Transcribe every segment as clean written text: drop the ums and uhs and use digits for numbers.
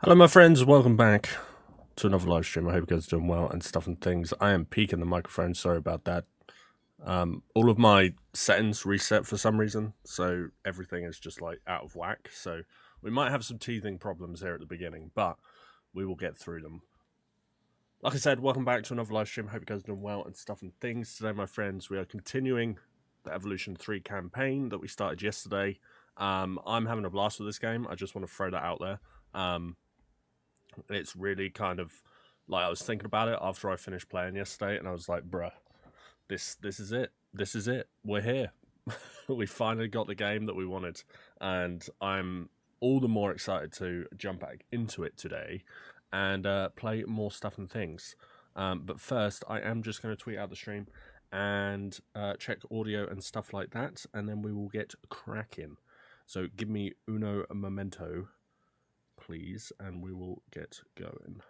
Hello, my friends. Welcome back to another live stream. I hope you guys are doing well and stuff and things. I am peaking the microphone. Sorry about that. All of my settings reset for some reason, so everything is just like out of whack. So we might have some teething problems here at the beginning, but we will get through them. Like I said, welcome back to another live stream. Hope you guys are doing well and stuff and things. Today, my friends, we are continuing the Evolution 3 campaign that we started yesterday. I'm having a blast with this game. I just want to throw that out there. It's really kind of like I was thinking about it after I finished playing yesterday, and I was like, bruh, this is it. This is it. We're here. We finally got the game that we wanted, and I'm all the more excited to jump back into it today and play more stuff and things. But first, I am just going to tweet out the stream and check audio and stuff like that, and then we will get cracking. So give me uno momento, please, and we will get going.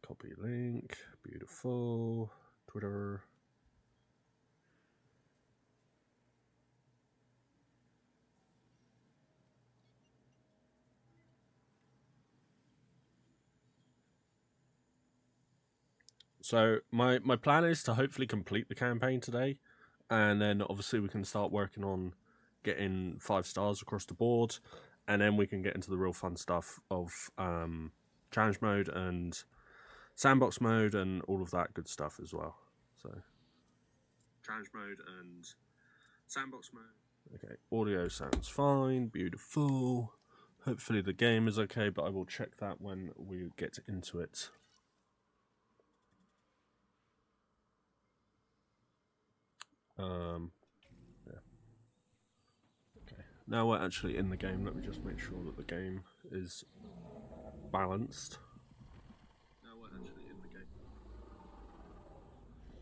Copy link. Beautiful. Twitter. So my plan is to hopefully complete the campaign today, and then obviously we can start working on getting 5 stars across the board, and then we can get into the real fun stuff of challenge mode and sandbox mode and all of that good stuff as well. So challenge mode and sandbox mode. Okay, audio sounds fine. Beautiful. Hopefully the game is okay, but I will check that when we get into it. Yeah. Okay. Now we're actually in the game. Let me just make sure that the game is balanced. Now we're actually in the game.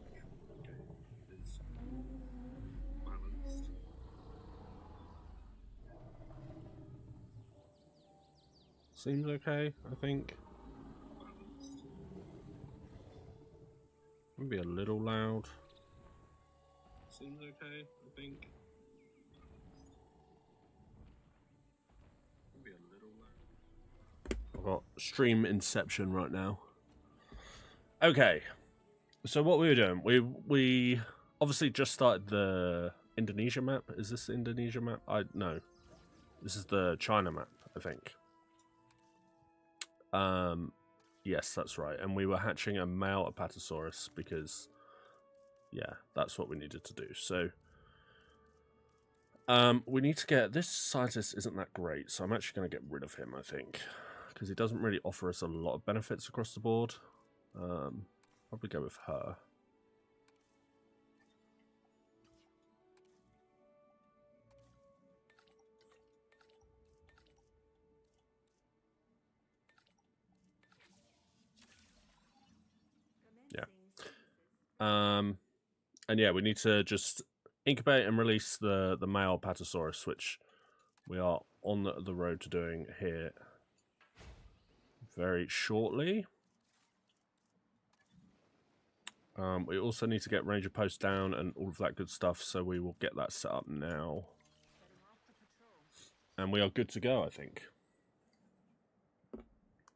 Make sure the game is balanced. Seems okay, I think. Balanced. Maybe a little loud. Seems okay, I think. Maybe a little loud. I've got stream inception right now. Okay, so what we were doing, we obviously just started the Indonesia map. Is this the Indonesia map? No, this is the China map, I think. Yes, that's right. And we were hatching a male Apatosaurus because, yeah, that's what we needed to do. So, we need to get this scientist isn't that great, so I'm actually going to get rid of him, I think, because he doesn't really offer us a lot of benefits across the board. Probably go with her. Yeah. And yeah, we need to just incubate and release the male Apatosaurus, which we are on the road to doing here very shortly. We also need to get Ranger Post down and all of that good stuff, so we will get that set up now. And we are good to go, I think.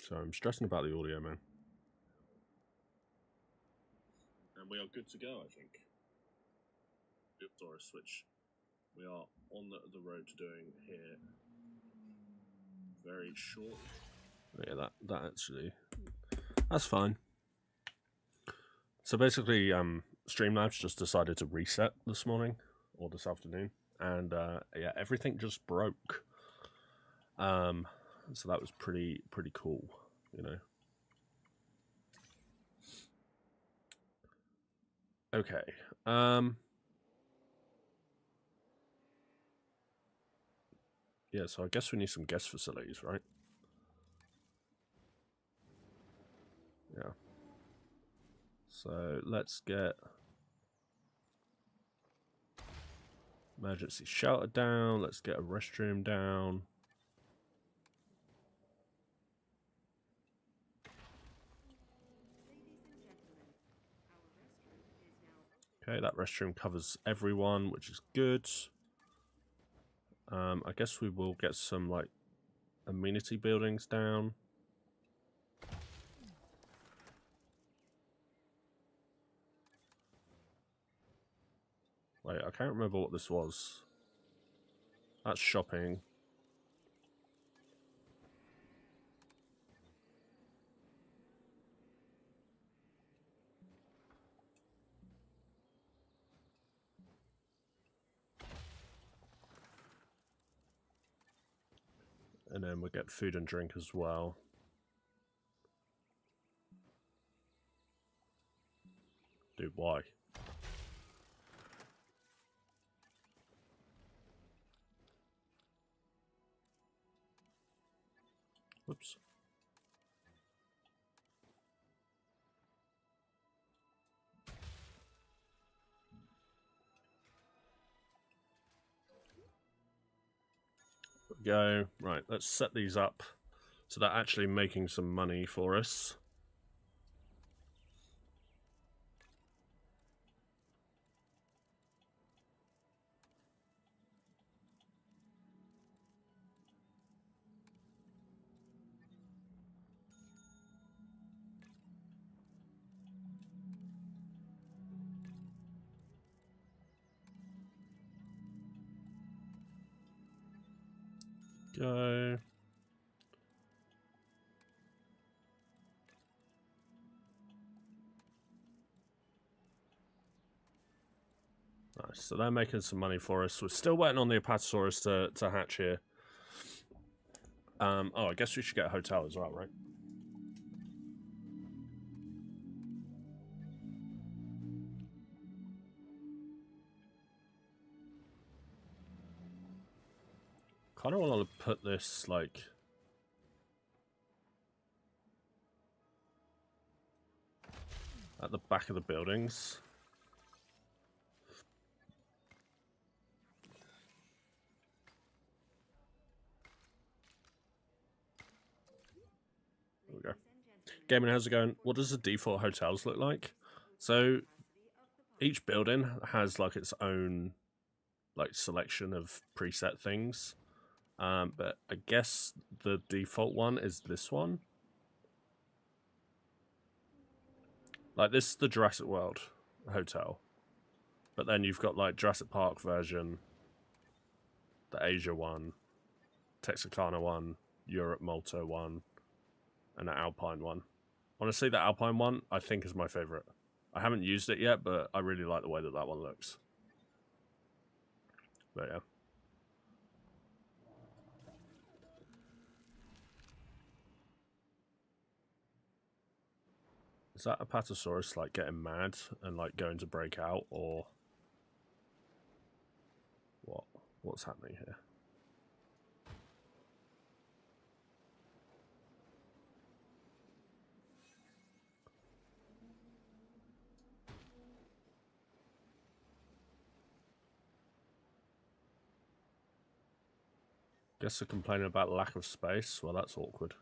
So I'm stressing about the audio, man. And we are good to go, I think. Or a switch. We are on the road to doing here very short. Yeah, that actually, that's fine. So basically, Streamlabs just decided to reset this morning or this afternoon, and yeah, everything just broke. So that was pretty cool, you know. Okay. Yeah, so I guess we need some guest facilities, right? Yeah. So let's get emergency shelter down. Let's get a restroom down. Okay, that restroom covers everyone, which is good. I guess we will get some, like, amenity buildings down. Wait, I can't remember what this was. That's shopping. And then we'll get food and drink as well. Dude, why? Whoops. There we go. Right, let's set these up so they're actually making some money for us. Go. Nice, so they're making some money for us. We're still waiting on the Apatosaurus to hatch here. Oh, I guess we should get a hotel as well, right? Kind of want to put this, like... at the back of the buildings. There we go. Gaming, how's it going? What does the default hotels look like? So each building has like its own like selection of preset things. But I guess the default one is this one. Like this is the Jurassic World hotel. But then you've got like Jurassic Park version, the Asia one, Texarkana one, Europe Malta one, and the Alpine one. Honestly, the Alpine one I think is my favorite. I haven't used it yet, but I really like the way that that one looks. But yeah. Is that Apatosaurus like getting mad and like going to break out, or what? What's happening here? Guess they're complaining about lack of space. Well, that's awkward.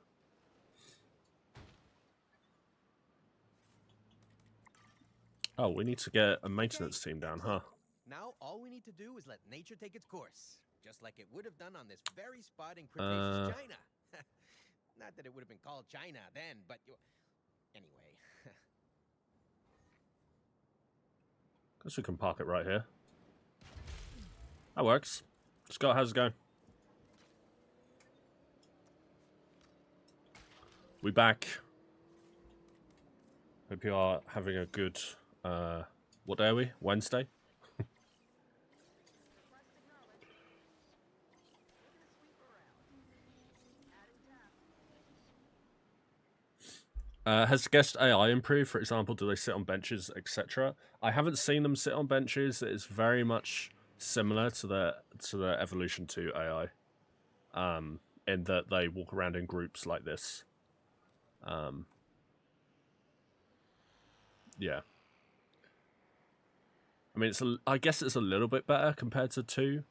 Oh, we need to get a maintenance team down, huh? Now all we need to do is let nature take its course, just like it would have done on this very spot in Cretaceous China. Not that it would have been called China then, but anyway. Guess we can park it right here. That works. Scott, how's it going? We back. Hope you are having a good, what day are we? Wednesday? Has guest AI improved? For example, do they sit on benches, etc.? I haven't seen them sit on benches. It's very much similar to the Evolution 2 AI, in that they walk around in groups like this. Yeah. I mean, I guess it's a little bit better compared to 2.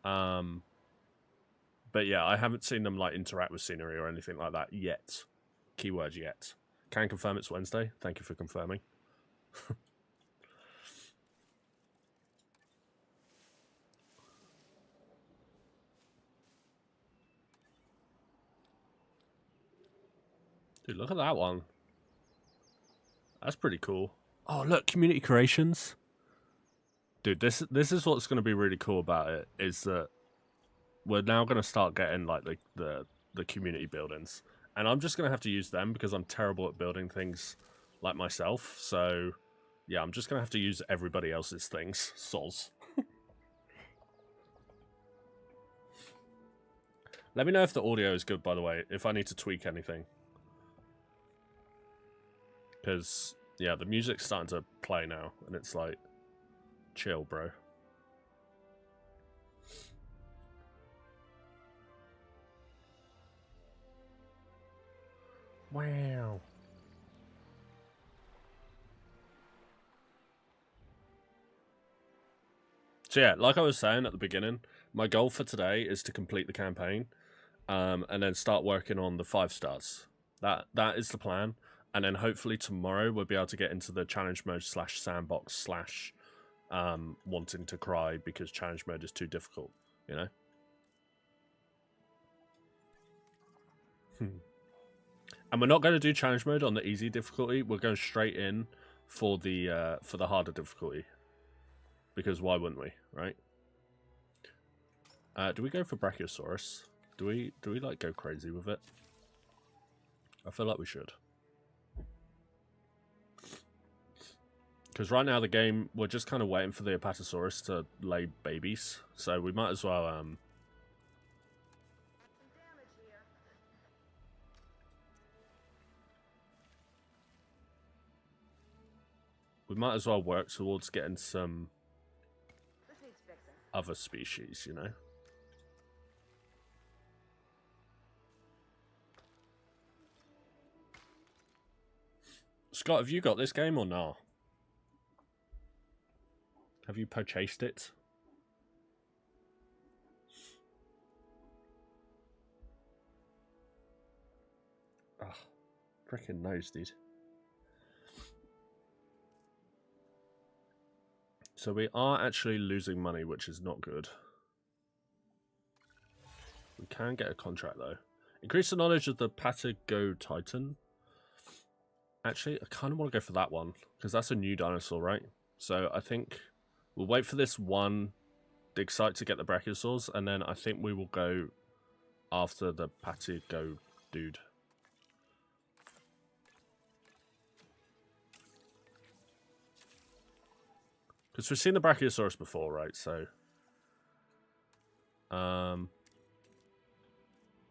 But yeah, I haven't seen them like interact with scenery or anything like that yet. Keyword yet. Can confirm it's Wednesday. Thank you for confirming. Dude, look at that one. That's pretty cool. Oh, look, community creations. Dude, this is what's going to be really cool about it, is that we're now going to start getting like the community buildings, and I'm just going to have to use them because I'm terrible at building things like myself. So yeah, I'm just going to have to use everybody else's things. Soz. Let me know if the audio is good, by the way, if I need to tweak anything. Because, yeah, the music's starting to play now, and it's like, chill, bro. Wow. So yeah, like I was saying at the beginning, my goal for today is to complete the campaign, and then start working on the 5 stars. That is the plan. And then hopefully tomorrow we'll be able to get into the challenge mode / sandbox / wanting to cry because challenge mode is too difficult, you know? And we're not going to do challenge mode on the easy difficulty. We're going straight in for the harder difficulty. Because why wouldn't we, right? Do we go for Brachiosaurus? Do we like go crazy with it? I feel like we should. Because right now the game, we're just kind of waiting for the Apatosaurus to lay babies. So we might as well... we might as well work towards getting some other species, you know? Scott, have you got this game or not? Have you purchased it? Ah, freaking nose, dude. So we are actually losing money, which is not good. We can get a contract, though. Increase the knowledge of the Patago Titan. Actually, I kind of want to go for that one, because that's a new dinosaur, right? So I think we'll wait for this one dig site to get the Brachiosaurs, and then I think we will go after the Patago dude. Because we've seen the Brachiosaurus before, right? So,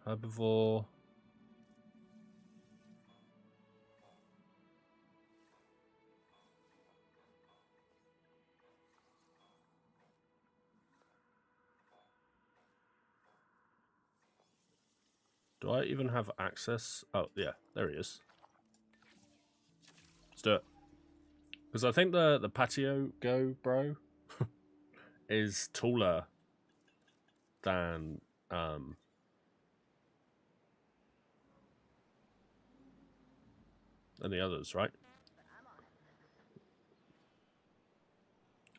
herbivore. Do I even have access? Oh, yeah, there he is. Let's do it. Because I think the patio go, bro, is taller than the others, right?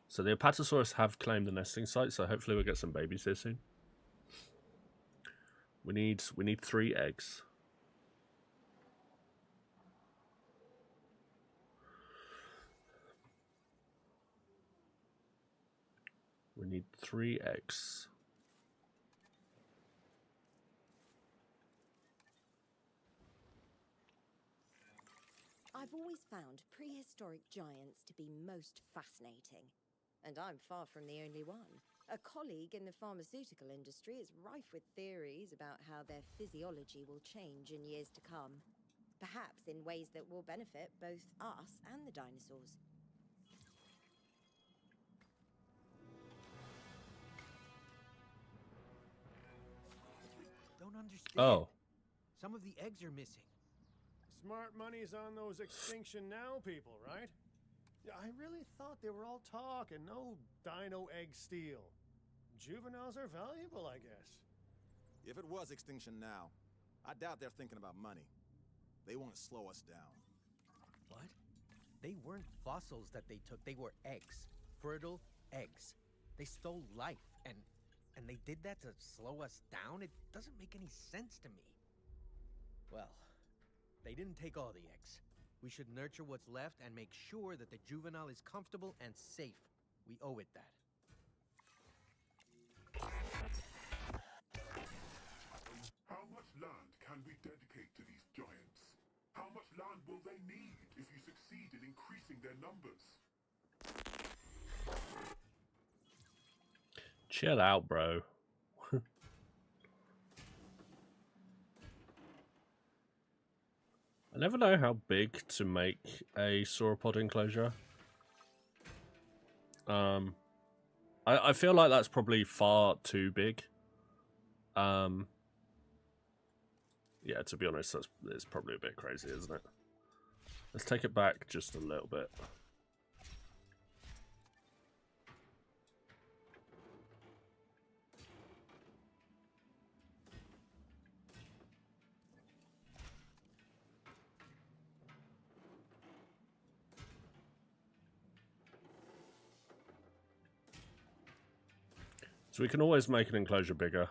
So the Apatosaurus have claimed the nesting site, so hopefully we'll get some babies here soon. We need 3 eggs. We need 3 eggs. I've always found prehistoric giants to be most fascinating. And I'm far from the only one. A colleague in the pharmaceutical industry is rife with theories about how their physiology will change in years to come. Perhaps in ways that will benefit both us and the dinosaurs. Don't understand. Oh. Some of the eggs are missing. Smart money's on those Extinction Now people, right? Yeah, I really thought they were all talk and no dino egg steal. Juveniles are valuable, I guess. If it was Extinction Now, I doubt they're thinking about money. They want to slow us down. What? They weren't fossils that they took. They were eggs. Fertile eggs. They stole life, and they did that to slow us down? It doesn't make any sense to me. Well, they didn't take all the eggs. We should nurture what's left and make sure that the juvenile is comfortable and safe. We owe it that. How much land can we dedicate to these giants? How much land will they need if you succeed in increasing their numbers? Chill out, bro. I never know how big to make a sauropod enclosure. I feel like that's probably far too big. Yeah, to be honest, it's probably a bit crazy, isn't it? Let's take it back just a little bit. So we can always make an enclosure bigger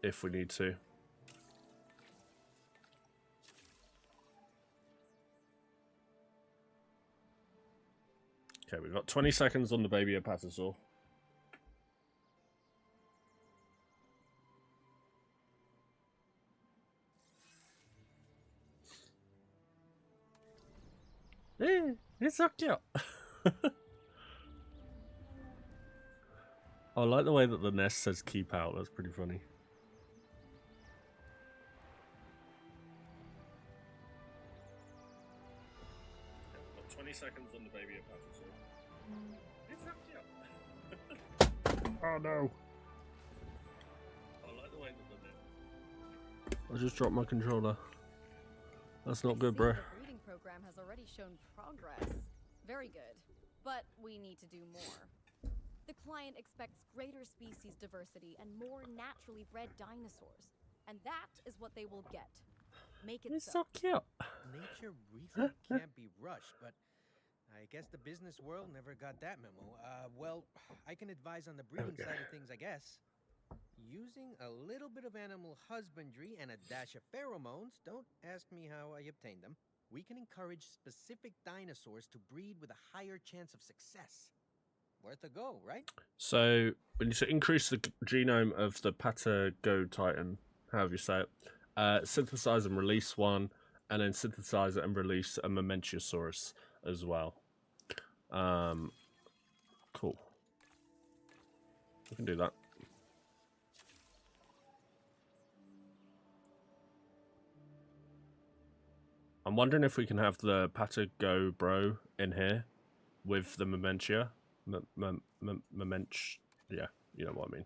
if we need to. Okay, we've got 20 seconds on the baby apatosaur. It's so cute. I like the way that the nest says keep out. That's pretty funny. Got 20 seconds on the baby apatosaur. It's so cute. Oh no. I like the way that the nest... I just dropped my controller. That's not good, bro. The breeding program has already shown progress. Very good. But we need to do more. The client expects greater species diversity and more naturally bred dinosaurs. And that is what they will get. Make it It's so cute. Nature really can't be rushed, but I guess the business world never got that memo. Well, I can advise on the breeding side of things, I guess. Using a little bit of animal husbandry and a dash of pheromones, don't ask me how I obtained them, we can encourage specific dinosaurs to breed with a higher chance of success. Worth a go, right? So, when you say increase the genome of the Patagotitan, however you say it, synthesize and release one, and then synthesize it and release a Mamenchiosaurus as well. Cool. We can do that. I'm wondering if we can have the Patago bro in here with the Mamentia. Yeah, you know what I mean.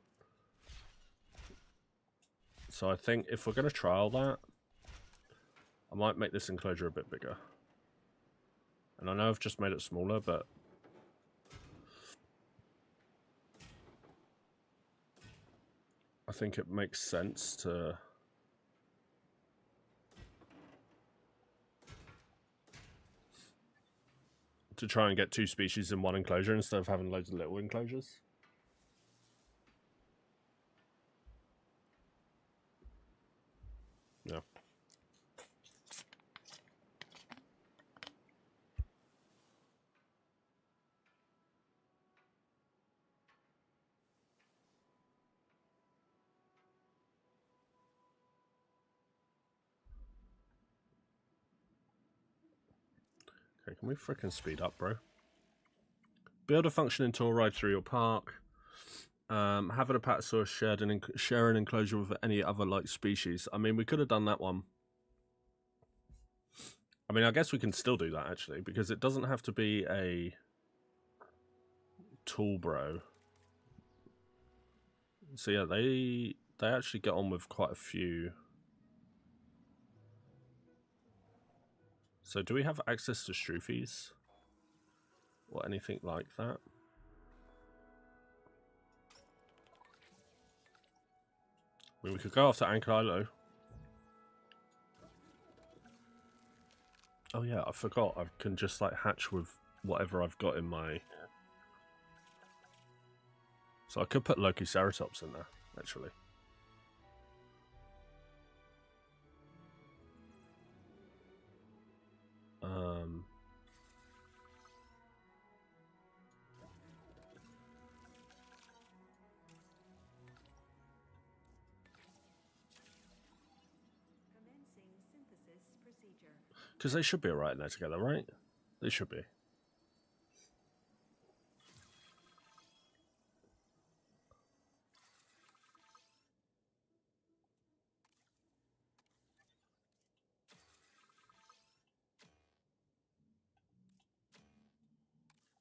So I think if we're going to trial that, I might make this enclosure a bit bigger. And I know I've just made it smaller, but I think it makes sense to try and get two species in one enclosure instead of having loads of little enclosures. Yeah. Okay, can we frickin' speed up, bro? Build a functioning tour ride through your park. Have an apatosaurus share an enclosure with any other like species. I mean, we could have done that one. I mean, I guess we can still do that actually, because it doesn't have to be a tool bro. So yeah, they actually get on with quite a few. So do we have access to Stroofies? Or anything like that? I mean, we could go after Ankylo. Oh yeah, I forgot. I can just like hatch with whatever I've got in my... So I could put Lokiceratops in there, actually. Because they should be alright in there together, right? They should be.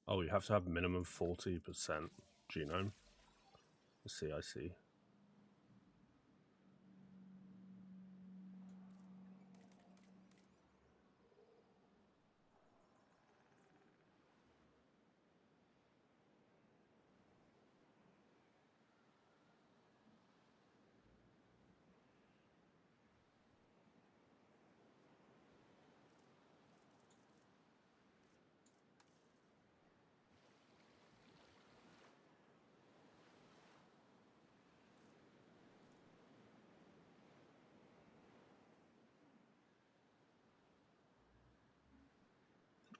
Oh, you have to have minimum 40% genome. I see.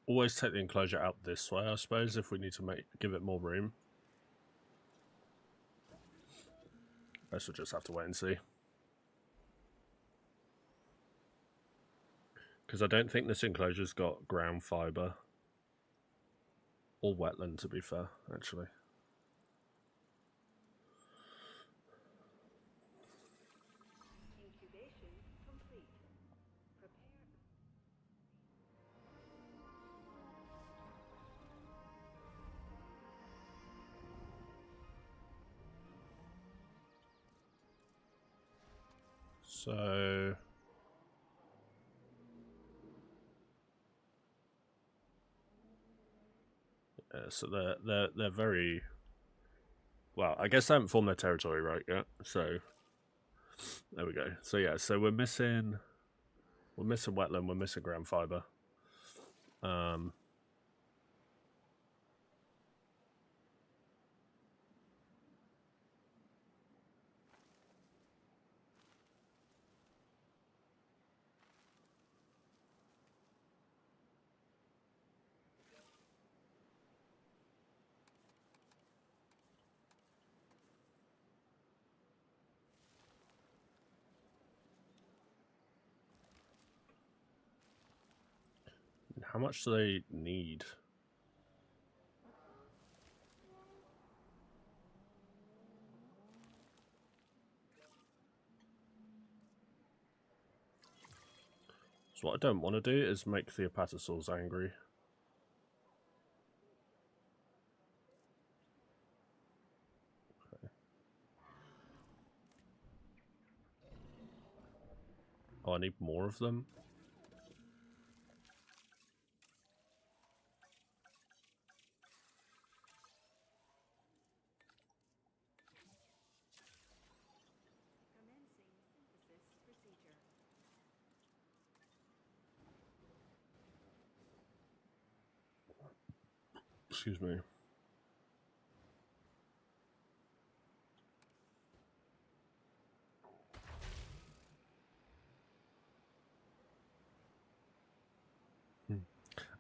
Always take the enclosure out this way, I suppose, if we need to give it more room. I guess we'll just have to wait and see. Because I don't think this enclosure's got ground fibre. Or wetland, to be fair, actually. Incubation complete. Prepare. So... yeah, so they're very... well, I guess they haven't formed their territory right yet, so... there we go. So yeah, so we're missing wetland, we're missing ground fibre. How much do they need? So what I don't want to do is make the apatosaurs angry. Okay. Oh, I need more of them? Commencing synthesis procedure. Excuse me.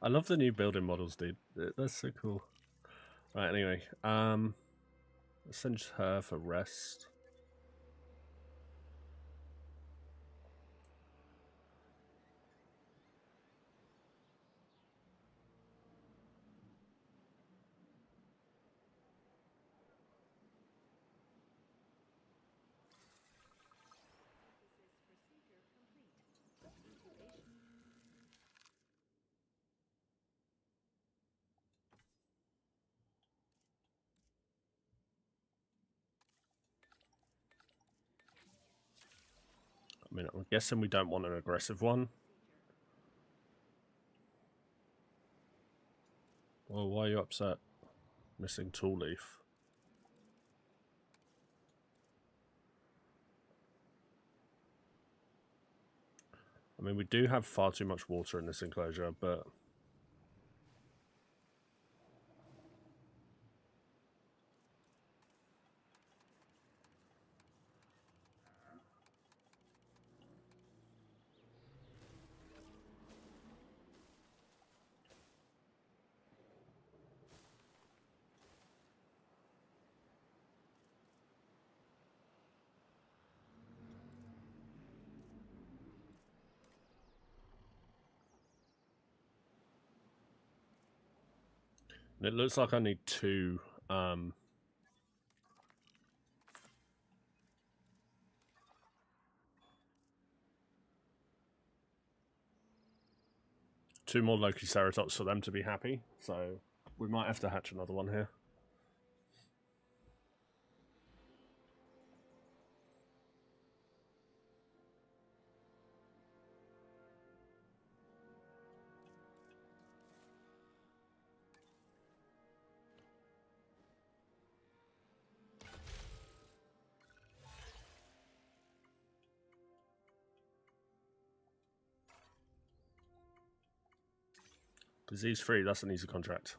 I love the new building models, dude. That's so cool. Right, anyway. Let's send her for rest. Synthesis procedure complete. Incubation. I mean, I'm guessing we don't want an aggressive one. Well, why are you upset? Missing tool leaf. I mean, we do have far too much water in this enclosure, but... It looks like I need two. Two more Loki Ceratops for them to be happy, so we might have to hatch another one here. Disease free, that's an easy contract.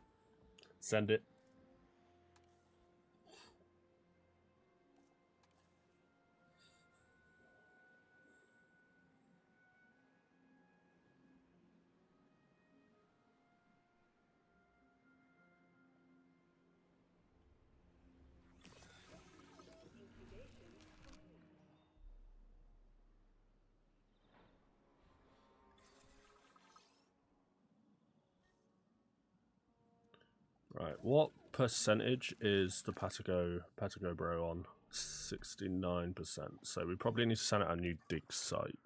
Send it. Right, what percentage is the Patago Bro on? 69%. So we probably need to send out a new dig site.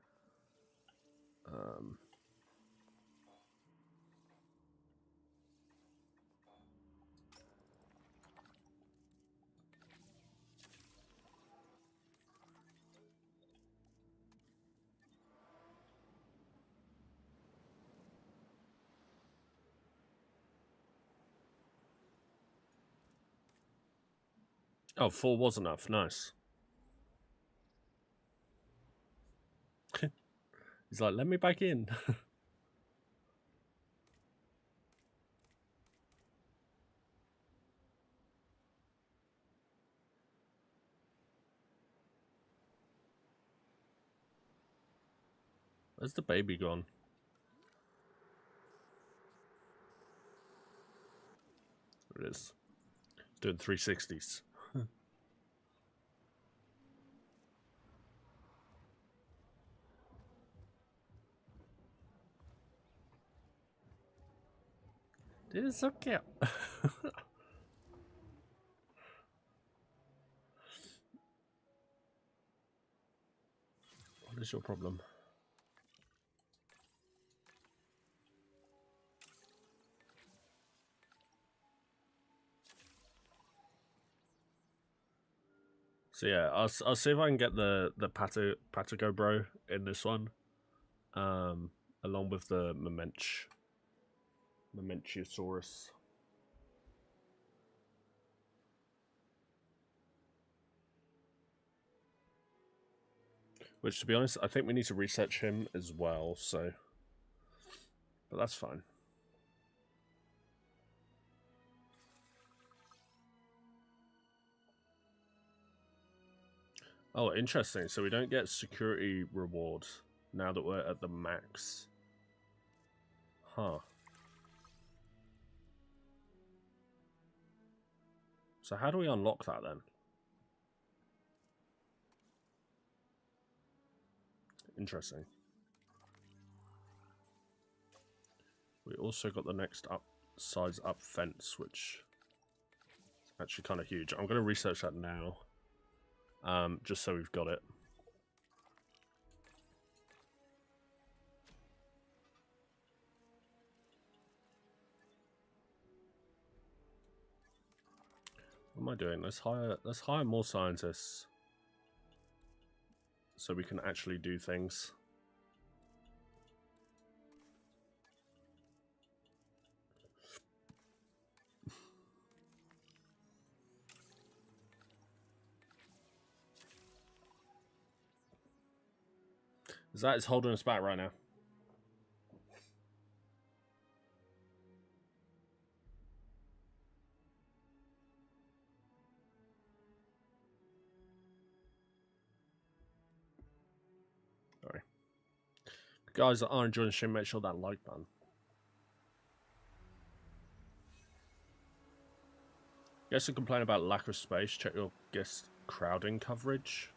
Oh, 4 was enough. Nice. He's like, let me back in. Where's the baby gone? There it is. Doing 360s. This is so cute. What is your problem? So yeah, I'll see if I can get the Patago Bro in this one, along with the Memenchiosaurus. Which, to be honest, I think we need to research him as well. So, but that's fine. Oh, interesting. So we don't get security reward now that we're at the max. Huh. So how do we unlock that then? Interesting. We also got the next size up fence, which is actually kind of huge. I'm going to research that now, just so we've got it. What am I doing? Let's hire more scientists, so we can actually do things. That is holding us back right now. Sorry. Guys that are enjoying the stream, make sure that like button. Guests who complain about lack of space, check your guest crowding coverage.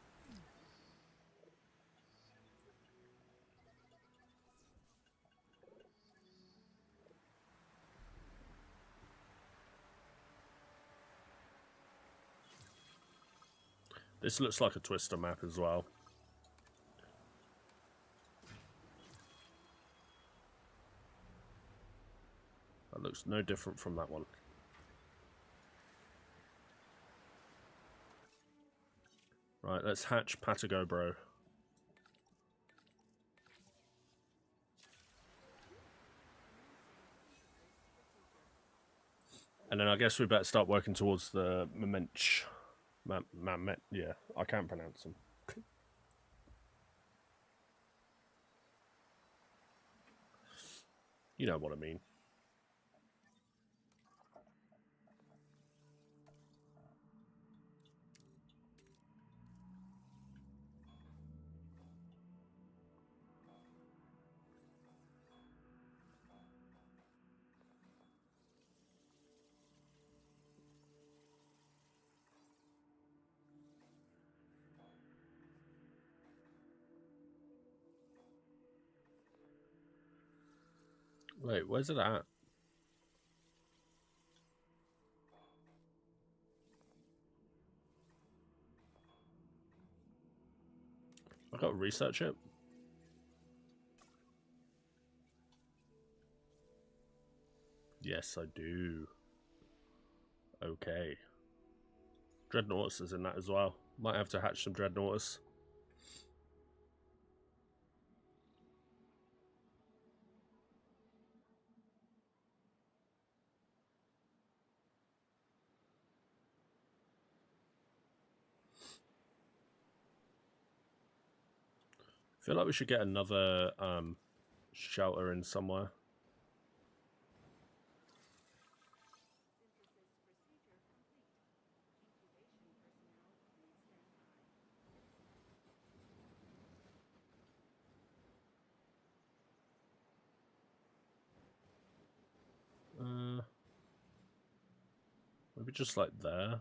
This looks like a Twister map as well. That looks no different from that one. Right, let's hatch Patago, bro. And then I guess we better start working towards the Mamench. Yeah, I can't pronounce them. You know what I mean. Wait, where's it at? I gotta research it. Yes, I do. Okay. Dreadnoughtus is in that as well. Might have to hatch some Dreadnoughtus. I feel like we should get another shelter in somewhere. Maybe just like there.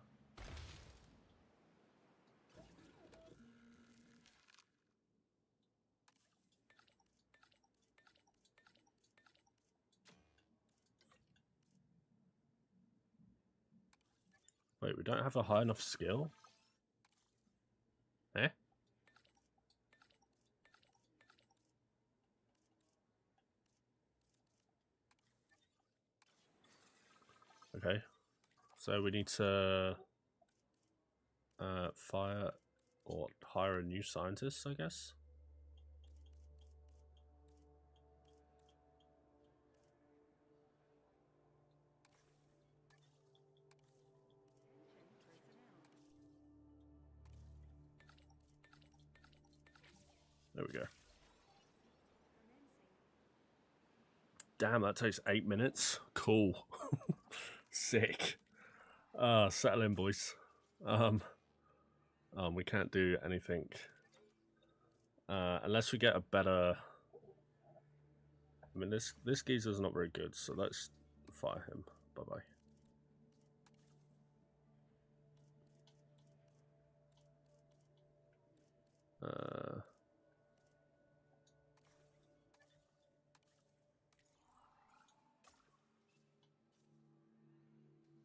Wait, we don't have a high enough skill? Eh? Okay. So we need to fire or hire a new scientist, I guess. There we go. Damn, that takes 8 minutes. Cool. Sick. Settle in, boys. We can't do anything unless we get a better. I mean, this geezer's not very good, so let's fire him. Bye bye.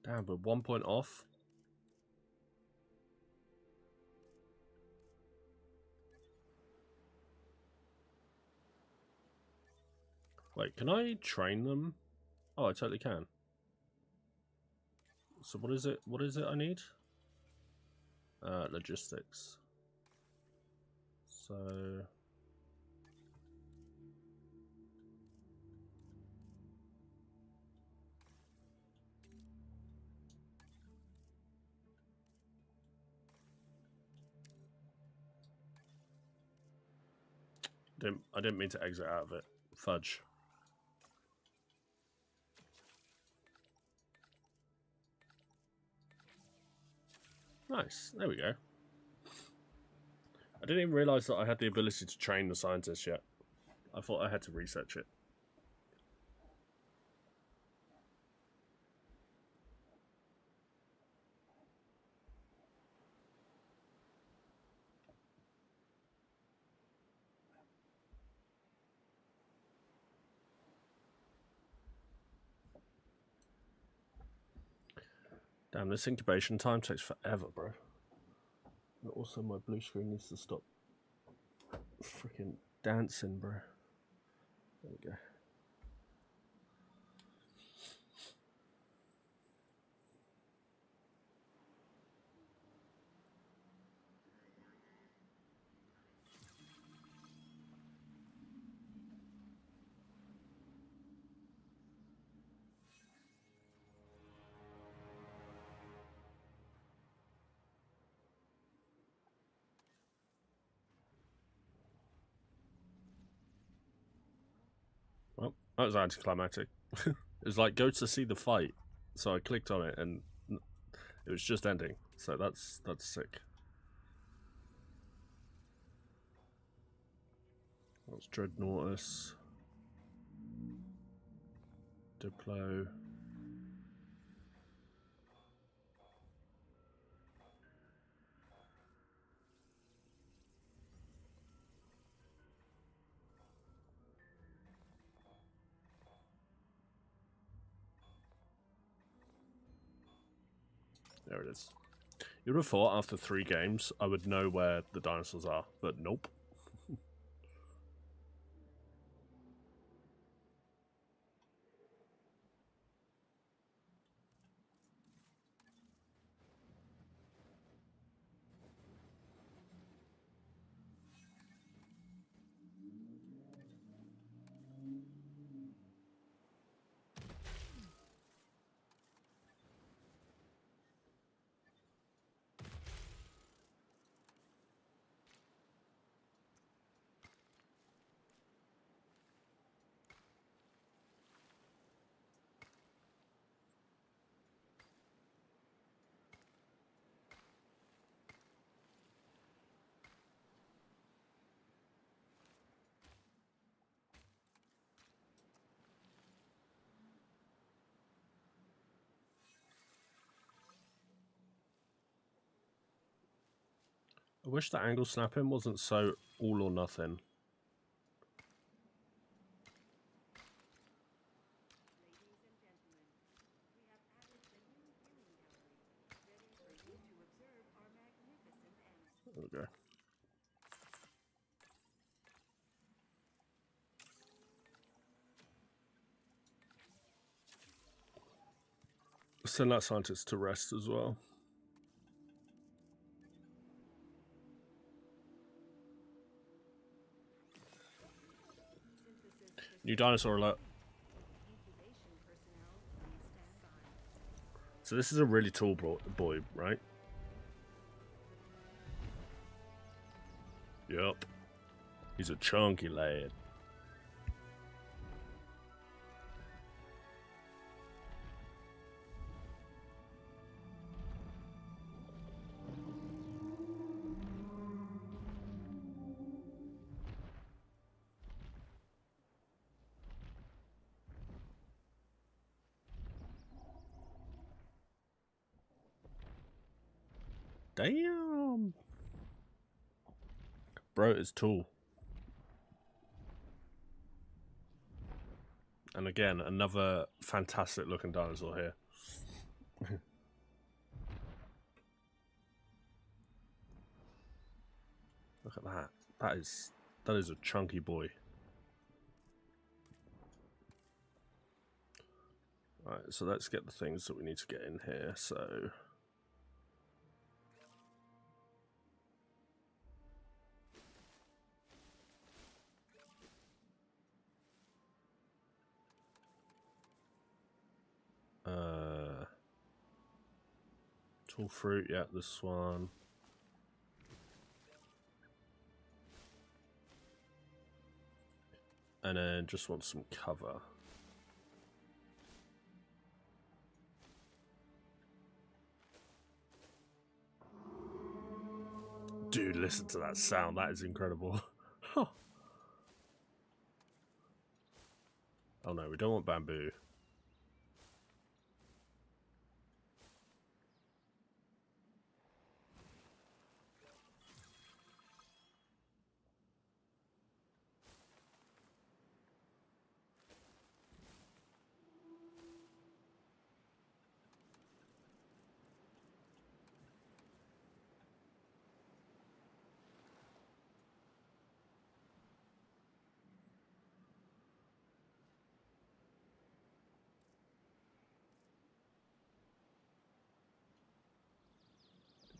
Damn, we're 1 point off. Wait, can I train them? Oh, I totally can. So what is it? What is it I need? Logistics. So I didn't mean to exit out of it. Fudge. Nice. There we go. I didn't even realise that I had the ability to train the scientists yet. I thought I had to research it. Damn, this incubation time takes forever, bro. But also, my blue screen needs to stop freaking dancing, bro. There we go. Well, that was anticlimactic. It was like, go to see the fight. So I clicked on it and it was just ending. So that's sick. That's Dreadnoughtus. Diplo. There it is. You would have thought after 3 games I would know where the dinosaurs are, but nope. I wish the angle snapping wasn't so all or nothing. Ladies and gentlemen, we have added a new viewing gallery, ready for you to observe our magnificent animals. There we go. Send that scientist to rest as well. New dinosaur alert. Incubation personnel, please stand by. So this is a really tall boy, right? Yup. He's a chunky lad. Damn. Bro is tall. And again, another fantastic looking dinosaur here. Look at that. That is a chunky boy. Right, so let's get the things that we need to get in here. So tall fruit, yeah, this one. And then just want some cover. Dude, listen to that sound. That is incredible. Oh no, we don't want bamboo.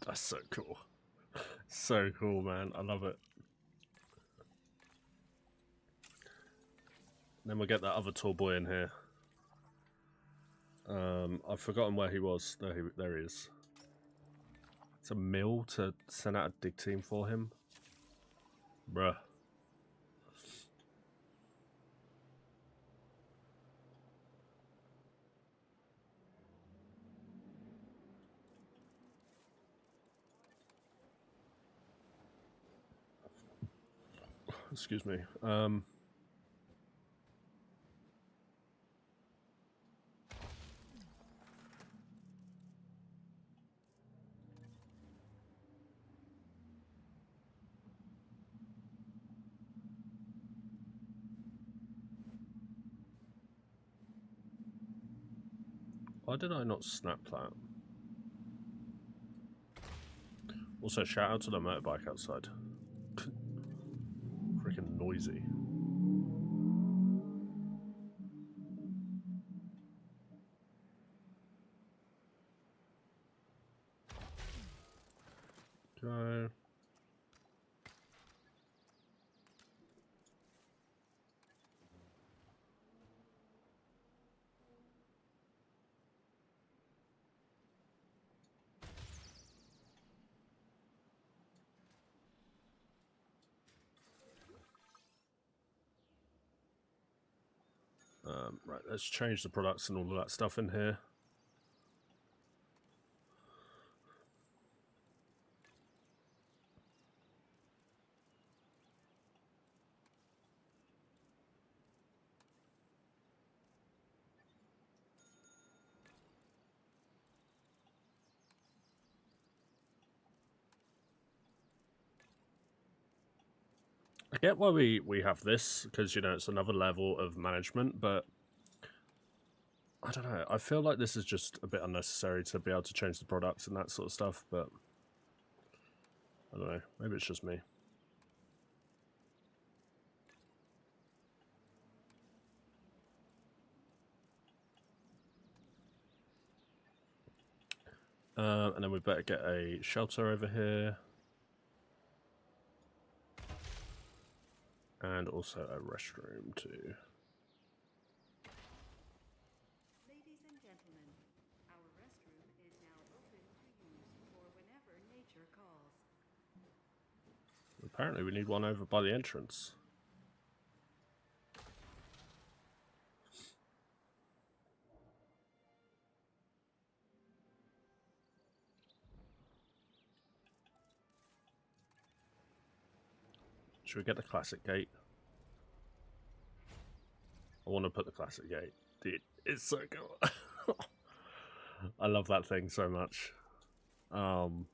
That's so cool. So cool, man. I love it. Then we'll get that other tall boy in here. I've forgotten where he was. There he is. It's a mill to send out a dig team for him. Bruh. Excuse me. Why did I not snap that? Also, shout out to the motorbike outside. Freaking noisy. Go. Right, let's change the products and all of that stuff in here. I get why we have this, because, you know, it's another level of management, but I don't know. I feel like this is just a bit unnecessary to be able to change the products and that sort of stuff, but I don't know. Maybe it's just me. And then we better get a shelter over here. And also a restroom too. Ladies and gentlemen, our restroom is now open to use for whenever nature calls. Apparently we need one over by the entrance. Should we get the classic gate? I want to put the classic gate. Dude, it's so cool. I love that thing so much. Let's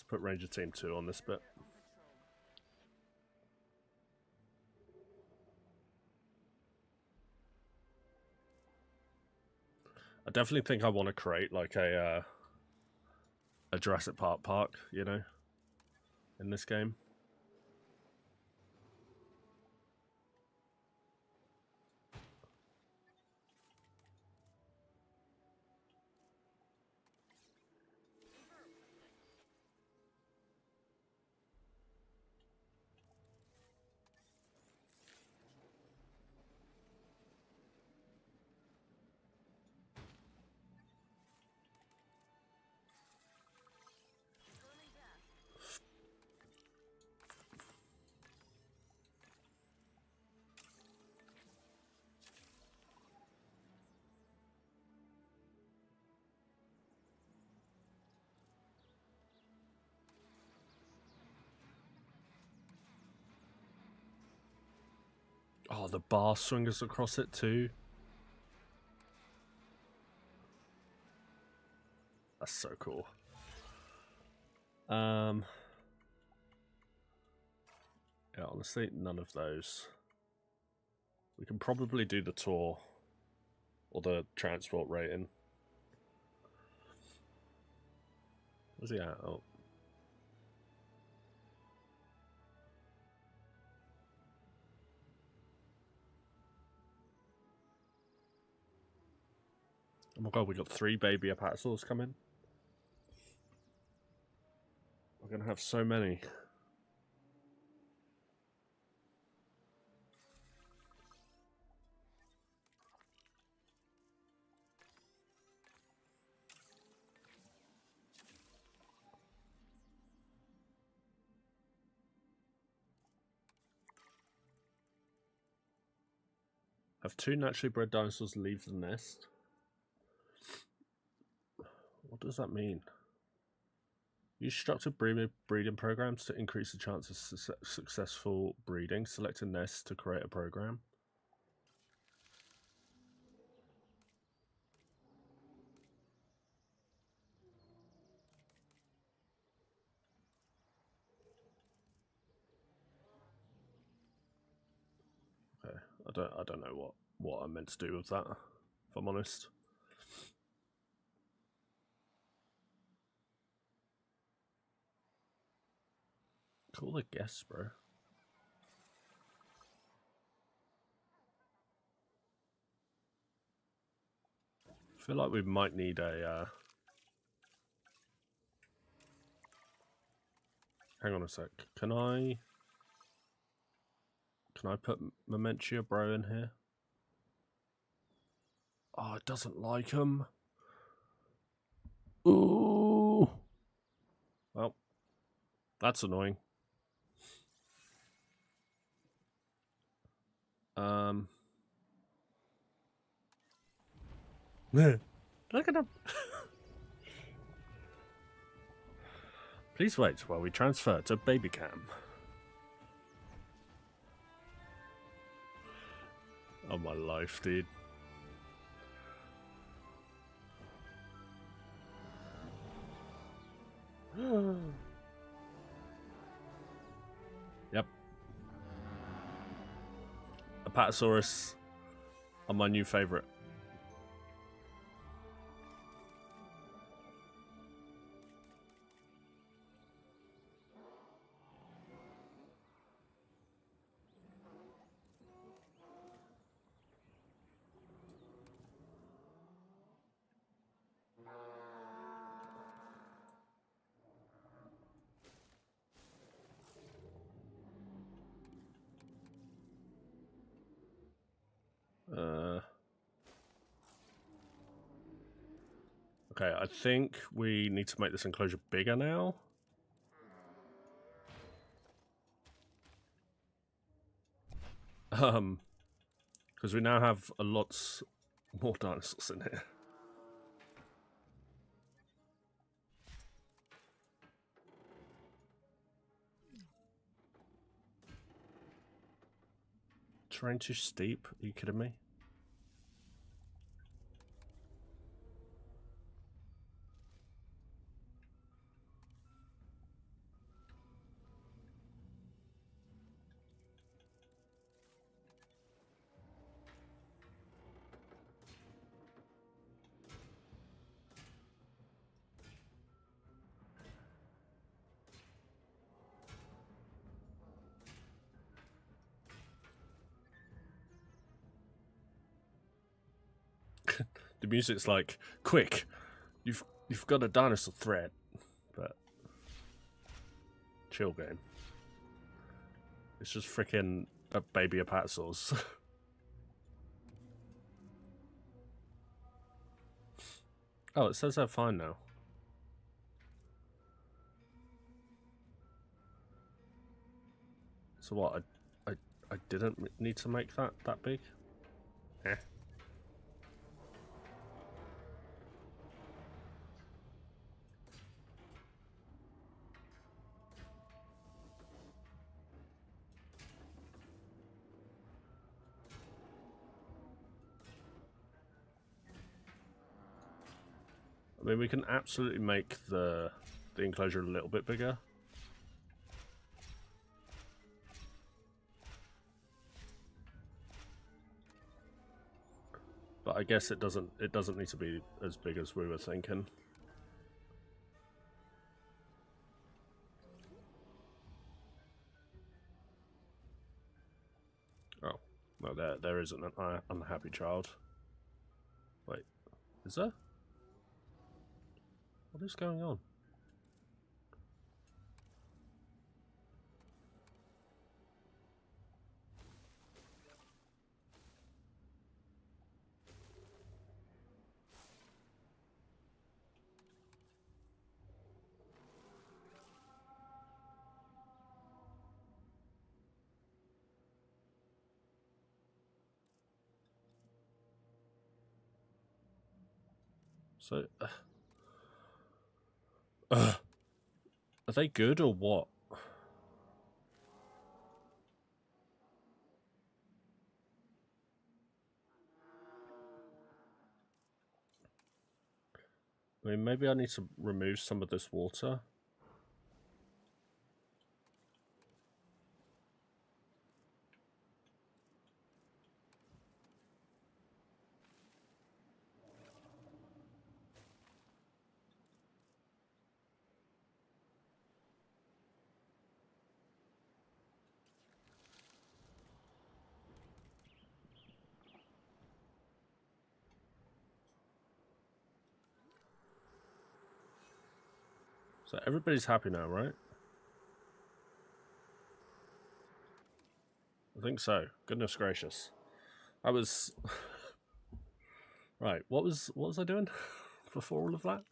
put Ranger Team 2 on this bit. I definitely think I want to create like a Jurassic Park, you know, in this game. Oh, the bar swingers across it too. That's so cool. Yeah, honestly, none of those. We can probably do the tour or the transport rating. Where's he at? Oh. Oh my god, we got 3 baby apatosaurs coming. We're gonna have so many. Have 2 naturally bred dinosaurs leave the nest? What does that mean? Use structured breeding programs to increase the chance of successful breeding. Select a nest to create a program. Okay, I don't know what I'm meant to do with that, if I'm honest. Call the guests, bro. I feel like we might need a hang on a sec. Can I put Momentia Bro in here? Oh, it doesn't like him. Ooh. Well, that's annoying. Look at him. Please wait while we transfer to baby cam. Oh my life, dude. Yep. Apatosaurus are my new favorite. Okay, I think we need to make this enclosure bigger now. Because we now have a lot more dinosaurs in here. Terrain too steep? Are you kidding me? The music's like, quick, you've got a dinosaur threat, but chill game. It's just freaking a baby apatosaurs. Oh, it says they're fine now. So what? I didn't need to make that big. Eh. I mean, we can absolutely make the enclosure a little bit bigger. But I guess it doesn't need to be as big as we were thinking. Oh, well, there isn't an unhappy child. Wait. Is there? What is going on? So, are they good or what? I mean, maybe I need to remove some of this water. So everybody's happy now, right? I think so. Goodness gracious. I was right. What was I doing before all of that?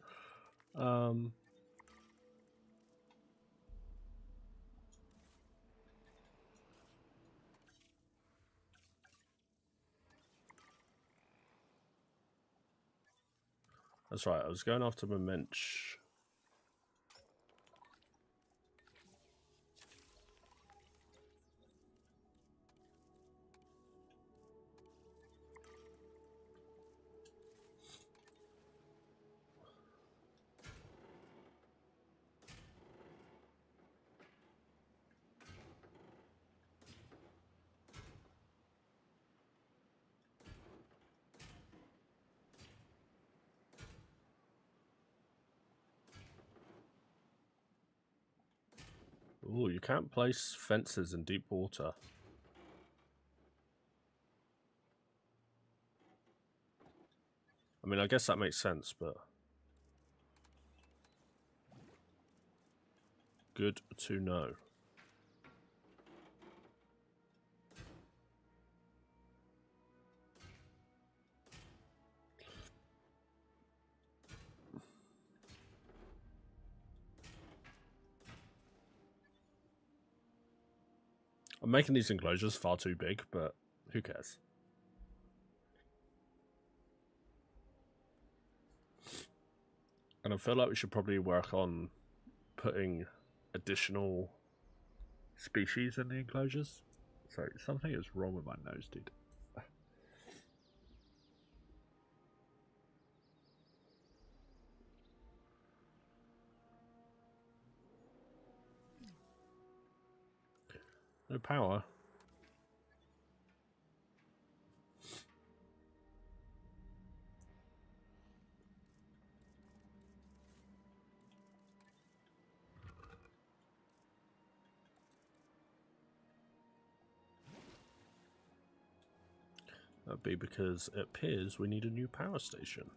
That's right. I was going after my mensch. Ooh, you can't place fences in deep water. I mean, I guess that makes sense, but good to know. I'm making these enclosures far too big, but who cares? And I feel like we should probably work on putting additional species in the enclosures. Sorry, something is wrong with my nose, dude. No power. That'd be because it appears we need a new power station.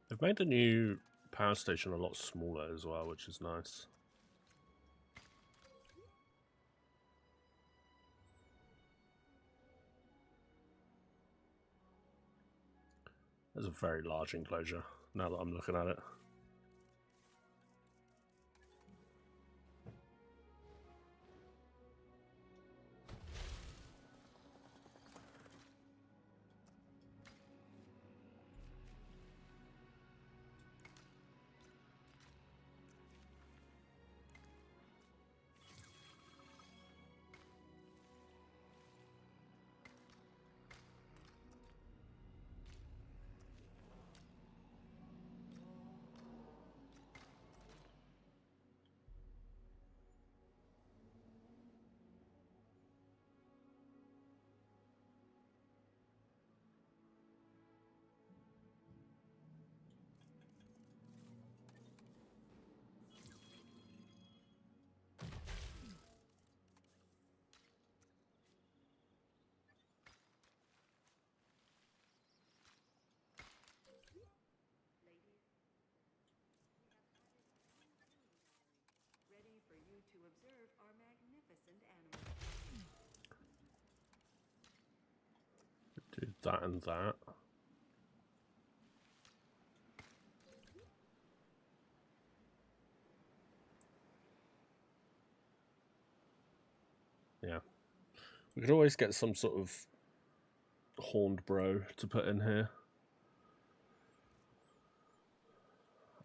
They've made the new power station a lot smaller as well, which is nice. There's a very large enclosure, now that I'm looking at it. magnificent animals. Do that and that. Yeah. We could always get some sort of horned bro to put in here.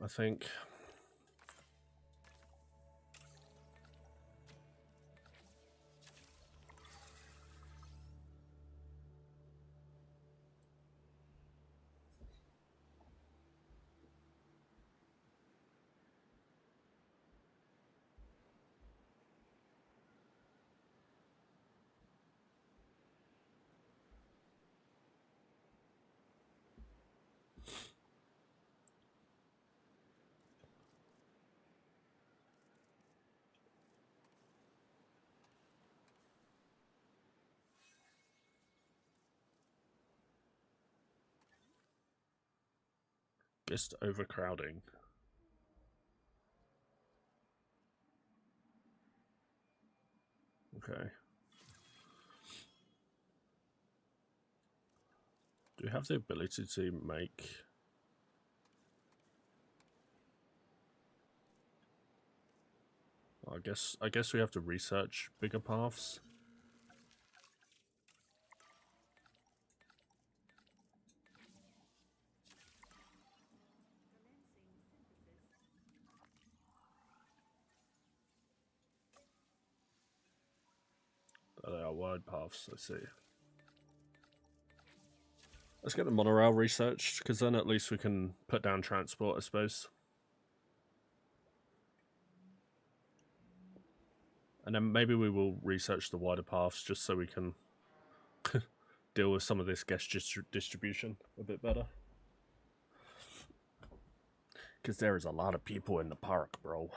I think. Just overcrowding. Okay. Do we have the ability to make... I guess we have to research bigger paths. They are wide paths, I see. Let's get the monorail researched, because then at least we can put down transport, I suppose. And then maybe we will research the wider paths, just so we can deal with some of this guest distribution a bit better. Because there is a lot of people in the park, bro.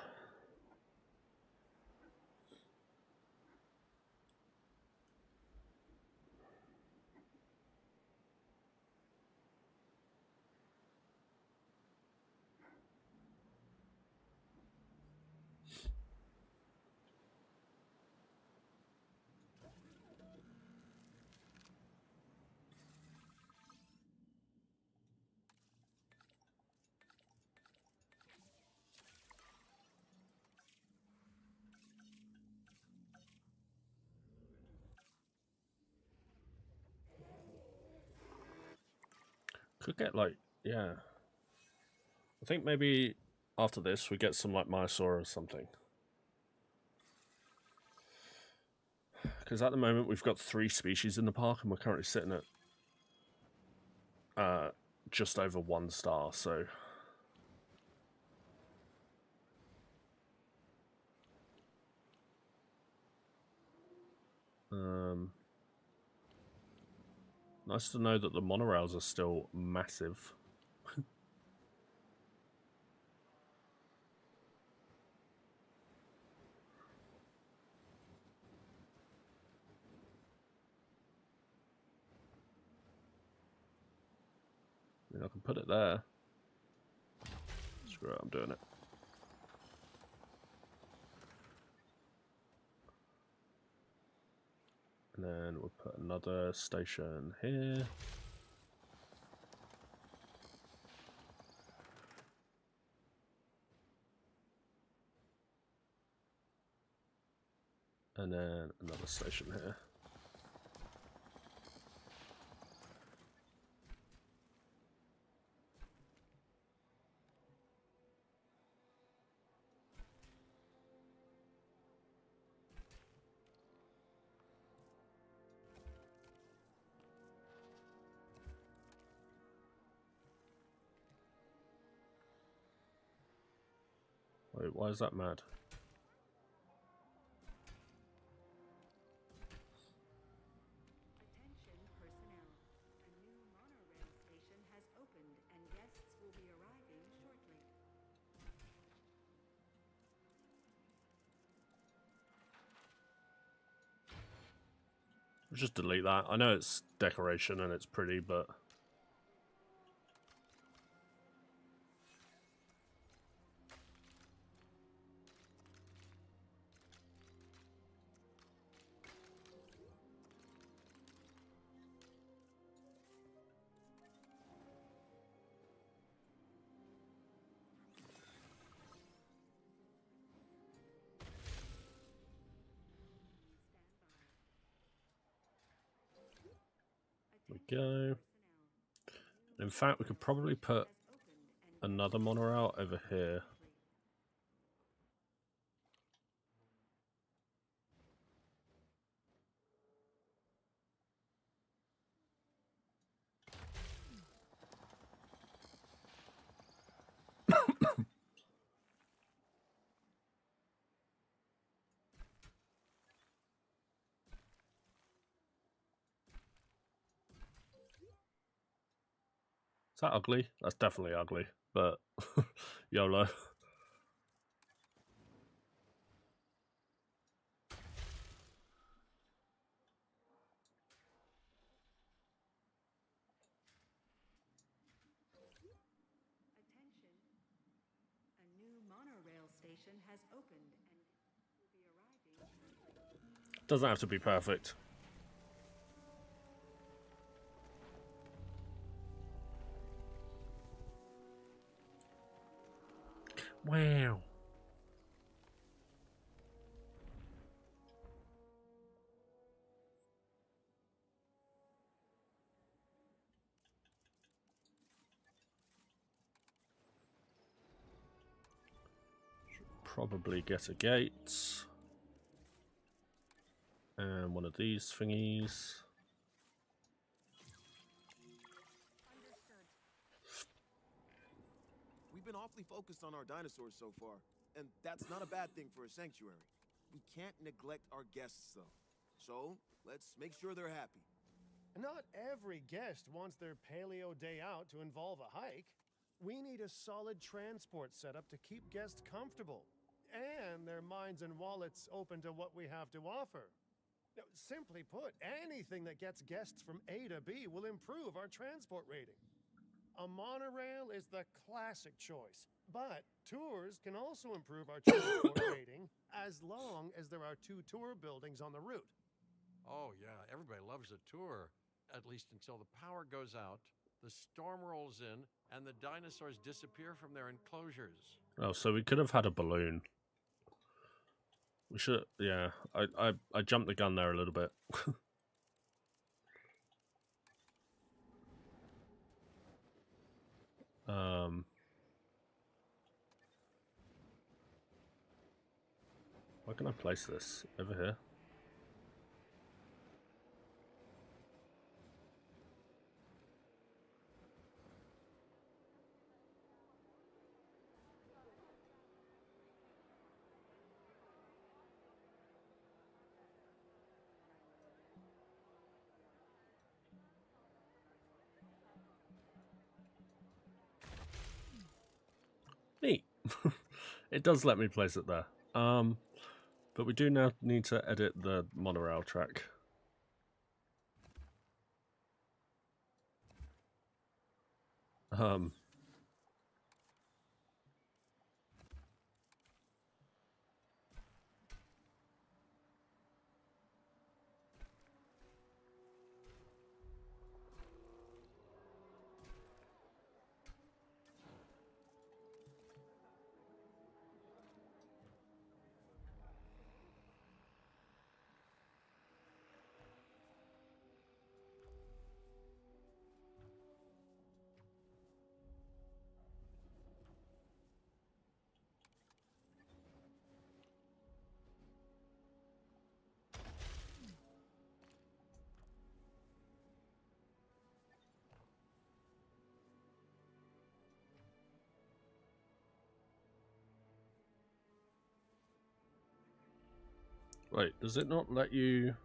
Could get like, yeah. I think maybe after this we get some like Myosaur or something. Because at the moment we've got 3 species in the park and we're currently sitting at just over 1 star, so... Nice to know that the monorails are still massive. I mean, I can put it there. Screw it, I'm doing it. And then we'll put another station here. And then another station here. Wait, why is that mad? Attention personnel. A new monorail station has opened and guests will be arriving shortly. Just delete that. I know it's decoration and it's pretty, but... go. In fact, we could probably put another monorail over here. Is that ugly? That's definitely ugly, but YOLO. Attention. A new monorail station has opened and will be arriving shortly. Doesn't have to be perfect. Wow. Probably get a gate. And one of these thingies. We've been awfully focused on our dinosaurs so far, and that's not a bad thing for a sanctuary. We can't neglect our guests, though. So, let's make sure they're happy. Not every guest wants their paleo day out to involve a hike. We need a solid transport setup to keep guests comfortable and their minds and wallets open to what we have to offer. Now, simply put, anything that gets guests from A to B will improve our transport rating. A monorail is the classic choice, but tours can also improve our transport rating as long as there are 2 tour buildings on the route. Oh, yeah, everybody loves a tour, at least until the power goes out, the storm rolls in, and the dinosaurs disappear from their enclosures. Oh, so we could have had a balloon. We should, yeah. I jumped the gun there a little bit. Where can I place this? Over here? Neat. It does let me place it there. But we do now need to edit the monorail track. Wait, does it not let you...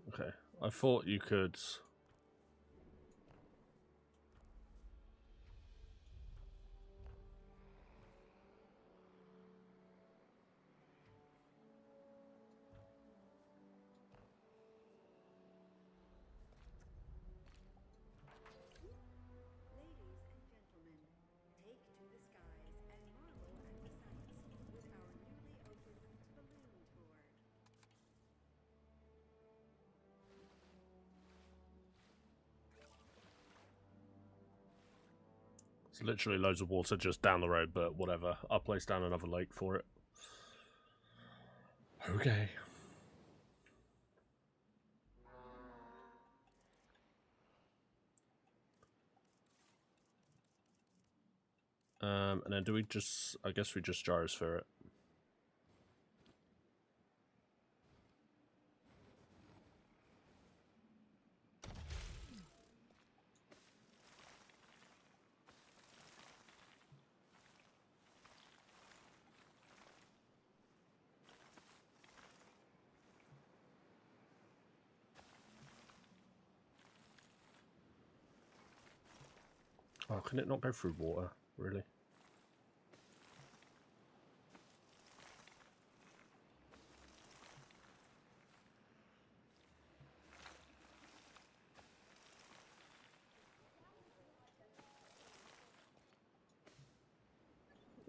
Okay, I thought you could... Ladies and gentlemen, take to the skies and marvel at the sights with our newly opened balloon tour. It's literally loads of water just down the road, but whatever. I'll place down another lake for it. Okay. And then do we just... I guess we just gyrosphere it. Oh, can it not go through water? Really?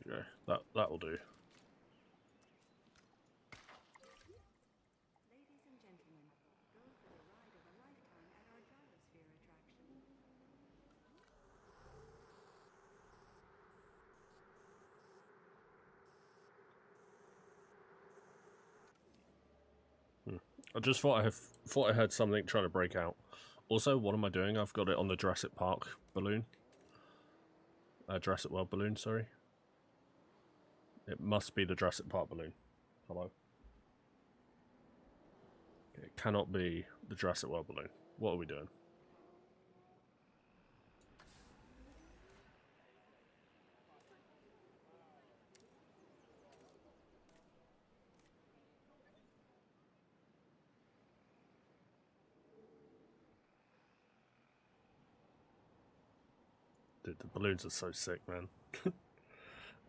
Okay, that'll do. Ladies and gentlemen, go for the ride of a lifetime at our gyrosphere attraction. I just thought I heard something trying to break out. Also, what am I doing? I've got it on the Jurassic Park balloon. Jurassic World balloon, sorry. It must be the Jurassic Park balloon. Hello? It cannot be the Jurassic World balloon. What are we doing? Dude, the balloons are so sick, man.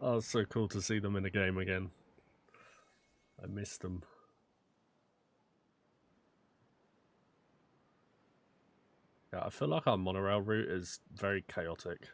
Oh, it's so cool to see them in a game again. I miss them. Yeah, I feel like our monorail route is very chaotic.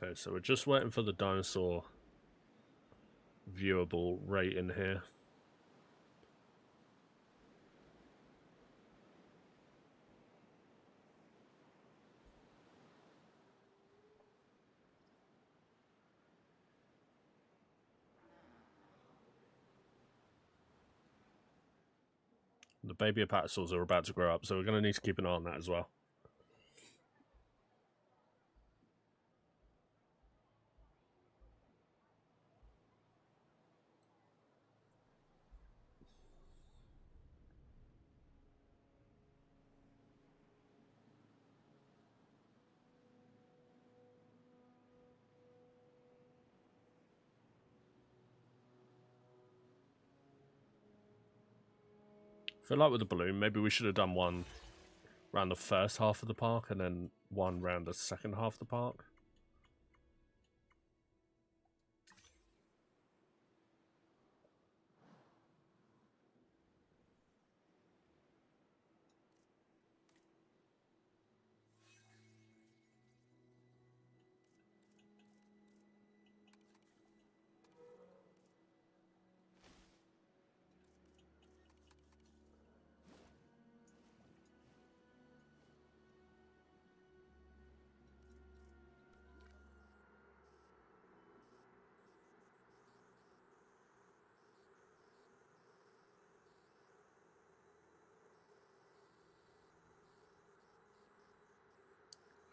Okay, so we're just waiting for the dinosaur viewable right in here. The baby apatosaurs are about to grow up, so we're going to need to keep an eye on that as well. I feel like with the balloon, maybe we should have done one around the first half of the park and then one around the second half of the park.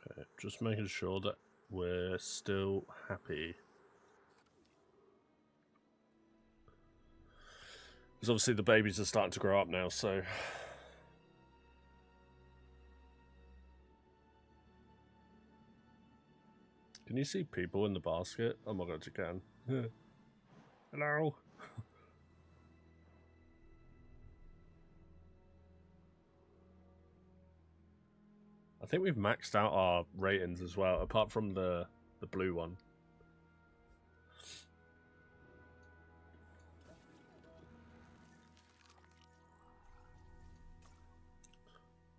Okay, just making sure that we're still happy. Because obviously the babies are starting to grow up now, so... Can you see people in the basket? Oh my god, you can. Hello? I think we've maxed out our ratings as well, apart from the blue one.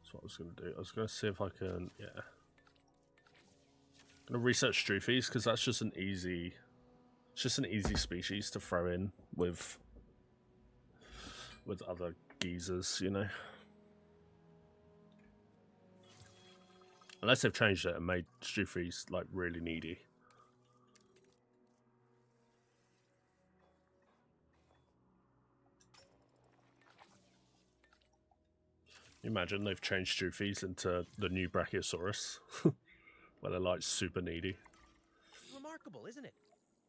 That's what I was going to do. I was going to see if I can, yeah. I'm going to research Stroofies because that's just an easy, it's just an easy species to throw in with other geezers, you know. Unless they've changed it and made Stroofies like really needy. Imagine they've changed Stroofies into the new Brachiosaurus, where they're like super needy. It's remarkable, isn't it?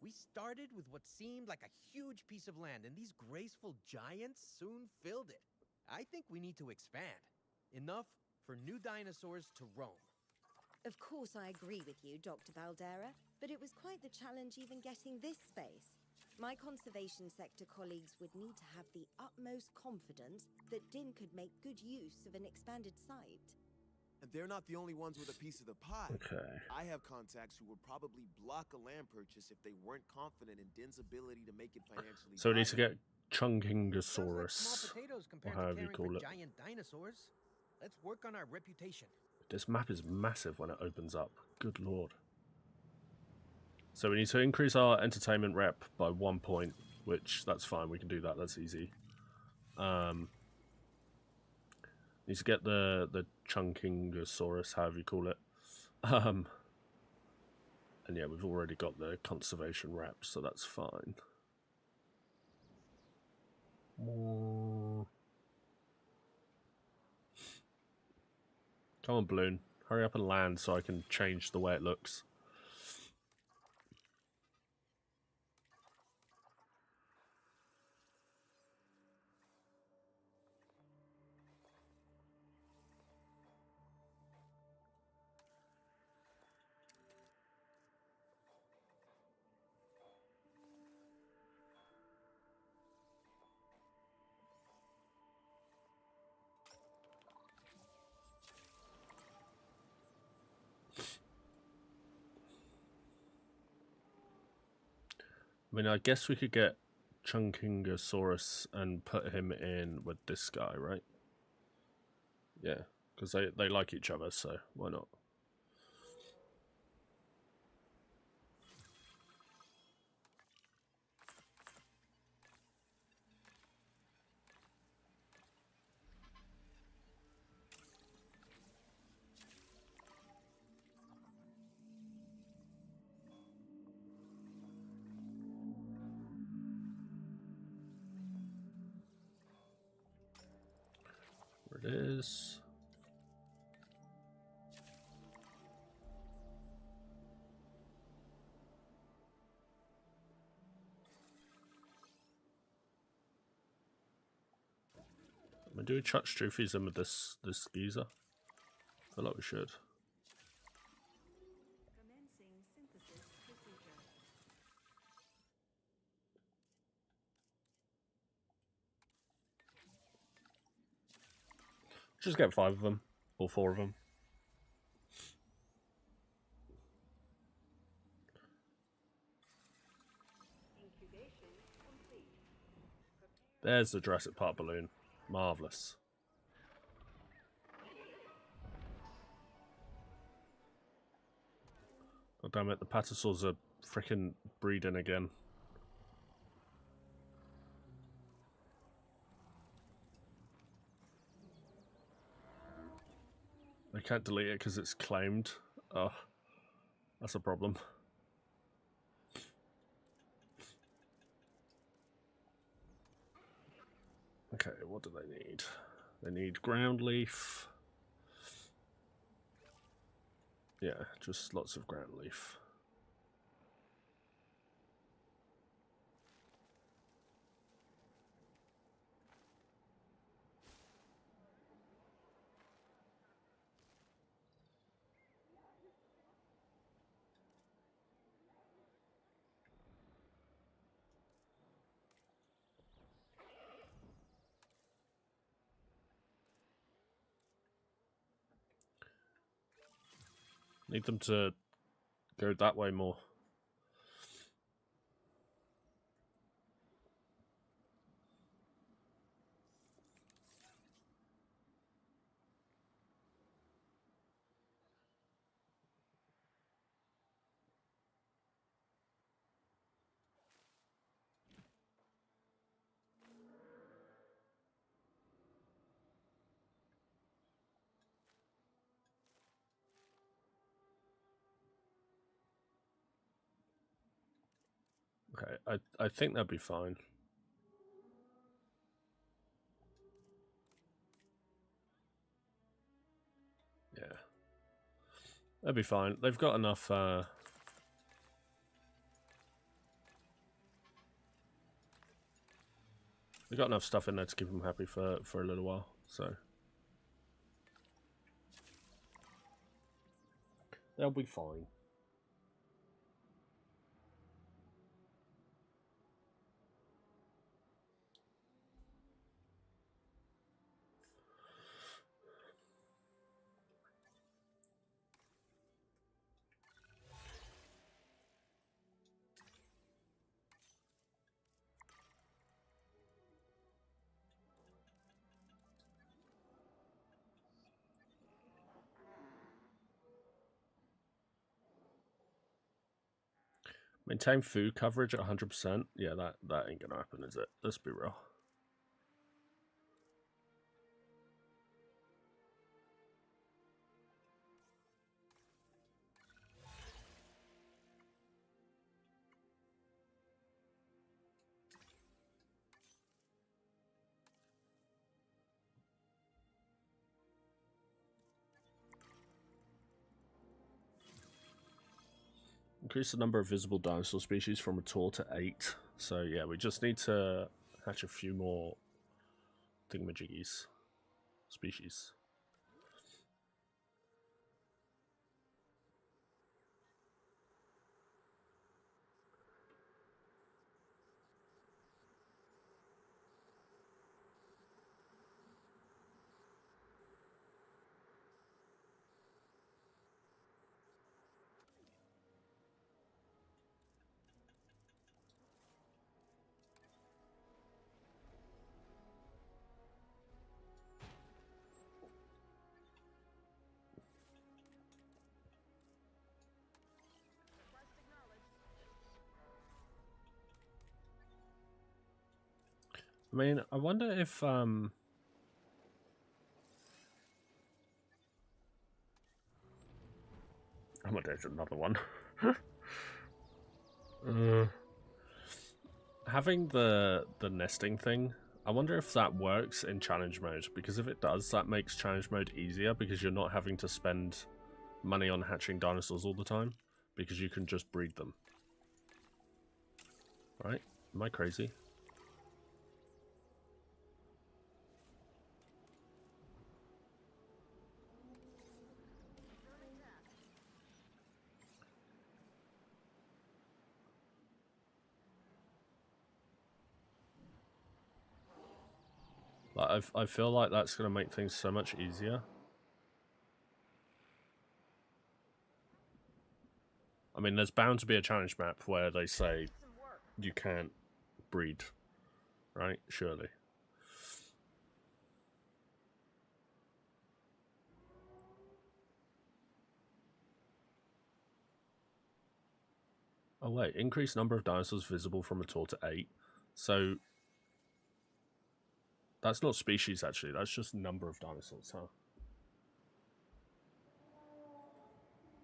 We started with what seemed like a huge piece of land, and these graceful giants soon filled it. I think we need to expand. Enough for new dinosaurs to roam. Of course, I agree with you, Dr. Baldera, but it was quite the challenge even getting this space. My conservation sector colleagues would need to have the utmost confidence that DIN could make good use of an expanded site. And they're not the only ones with a piece of the pie. Okay. I have contacts who would probably block a land purchase if they weren't confident in Din's ability to make it financially So we need to viable. get Chunkingosaurus, Sounds like small potatoes or compared to however you caring call for it. giant dinosaurs. Let's work on our reputation. This map is massive when it opens up. Good lord. So we need to increase our entertainment rep by 1 point, which that's fine. We can do that. That's easy. Need to get the Chunkingosaurus, however you call it. And yeah, we've already got the conservation rep, so that's fine. Come on, Balloon. Hurry up and land so I can change the way it looks. I mean, I guess we could get Chunkingosaurus and put him in with this guy, right? Yeah, because they like each other, so why not? There it is. Do we chuck Stroofies in with this geezer? I feel like we should. Commencing synthesis procedure. Just get 5 of them, or 4 of them. Incubation complete. There's the Jurassic Park balloon. Marvellous. God damn it, the Patasaurs are freaking breeding again. I can't delete it because it's claimed. Oh, that's a problem. Okay, what do they need? They need ground leaf. Yeah, just lots of ground leaf. Need them to go that way more. I think that'd be fine. Yeah. That'd be fine. They've got enough they've got enough stuff in there to keep them happy for a little while, so they'll be fine. Maintain food coverage at 100%. Yeah, that ain't gonna happen, is it? Let's be real. Increase the number of visible dinosaur species from a tour to 8. So yeah, we just need to hatch a few more thingamajiggies. Species. I mean, I wonder if oh my, there's another one. Having the nesting thing, I wonder if that works in challenge mode, because if it does, that makes challenge mode easier because you're not having to spend money on hatching dinosaurs all the time because you can just breed them. Right? Am I crazy? Like, I feel like that's going to make things so much easier. I mean, there's bound to be a challenge map where they say you can't breed, right? Surely. Oh wait, increased number of dinosaurs visible from a tour to 8. So that's not species actually, that's just number of dinosaurs, huh?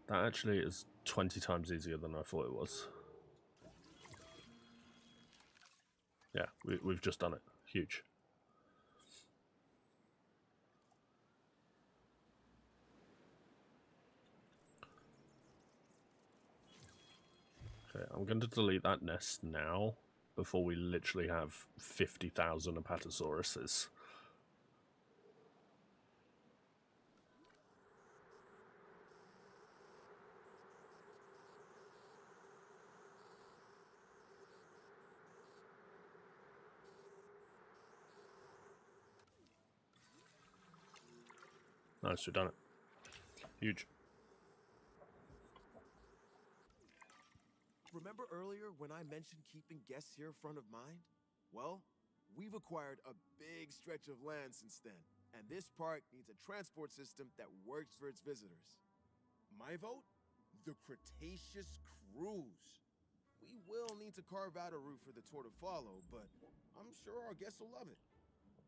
That actually is 20 times easier than I thought it was. Yeah, we've just done it. Huge. Okay, I'm going to delete that nest now before we literally have 50,000 Apatosauruses. Nice, we've done it. Huge. Remember earlier when I mentioned keeping guests here front of mind? Well, we've acquired a big stretch of land since then, and this park needs a transport system that works for its visitors. My vote? The Cretaceous Cruise. We will need to carve out a route for the tour to follow, but I'm sure our guests will love it.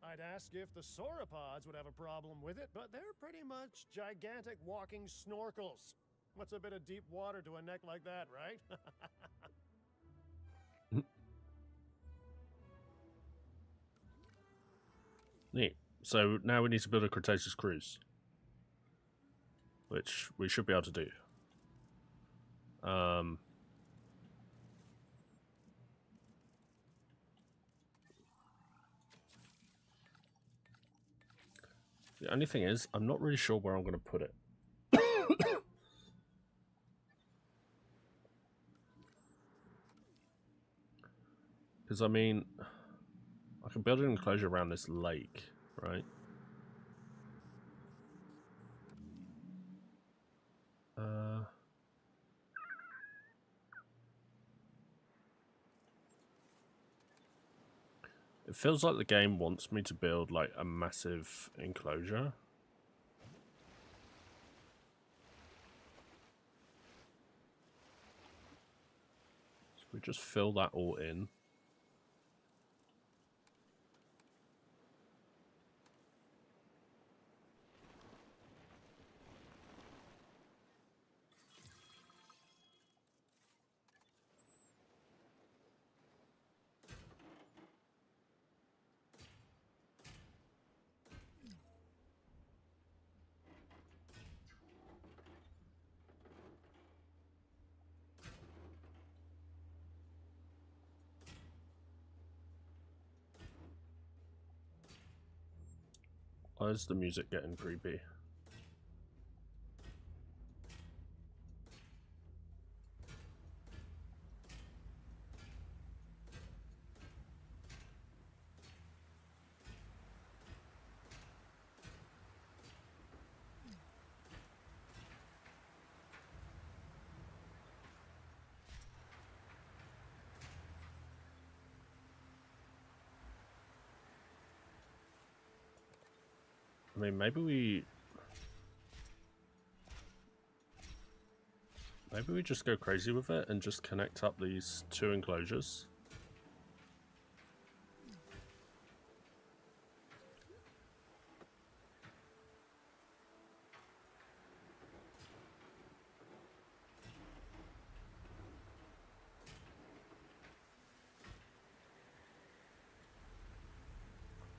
I'd ask if the sauropods would have a problem with it, but they're pretty much gigantic walking snorkels. What's a bit of deep water to a neck like that, right? Neat. So now we need to build a Cretaceous cruise, which we should be able to do. The only thing is, I'm not really sure where I'm going to put it. Because, I mean, I can build an enclosure around this lake, right? It feels like the game wants me to build, like, a massive enclosure. So we just fill that all in. Why is the music getting creepy? I mean, maybe we just go crazy with it and just connect up these two enclosures.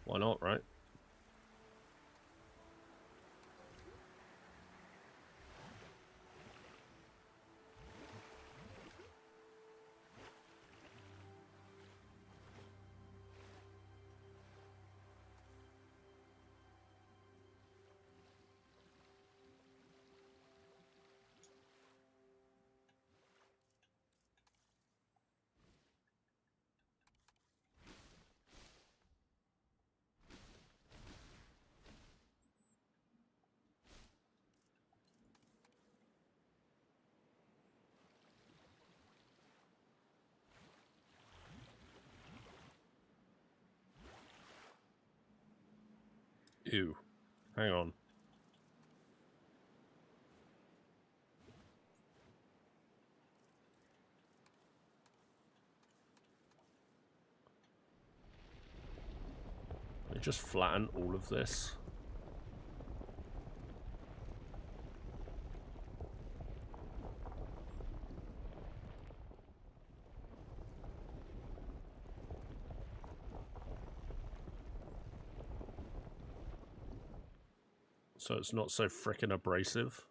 Why not, right? Ew. Hang on. Let me just flatten all of this. So it's not so frickin' abrasive.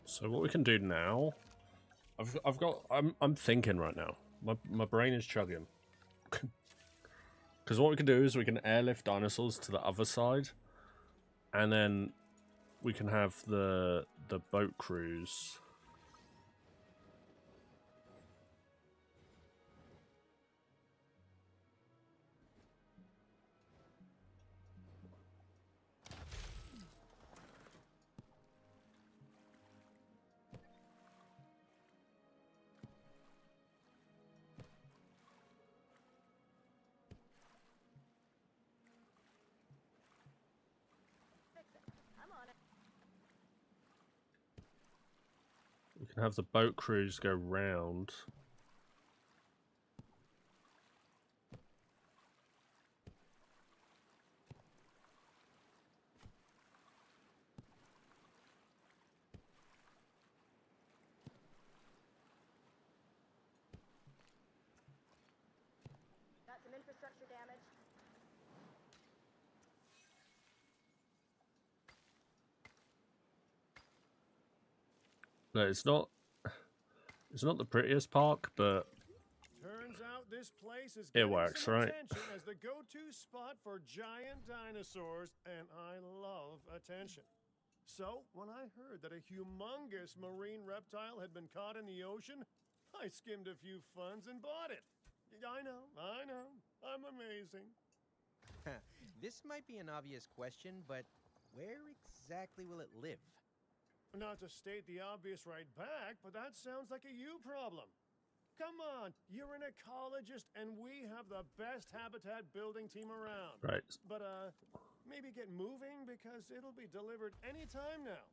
So what we can do now, I'm thinking right now. My brain is chugging. Because what we can do is we can airlift dinosaurs to the other side, and then we can have the boat cruise. can have the boat crews go round. Got some infrastructure damage. No, it's not. It's not the prettiest park, but Turns out this place is it getting works, some right? attention as the go-to spot for giant dinosaurs, and I love attention. So, when I heard that a humongous marine reptile had been caught in the ocean, I skimmed a few funds and bought it. I know, I'm amazing. This might be an obvious question, but where exactly will it live? Not to state the obvious right back, but that sounds like a you problem. Come on, you're an ecologist, and we have the best habitat building team around. Right. But, maybe get moving because it'll be delivered anytime now.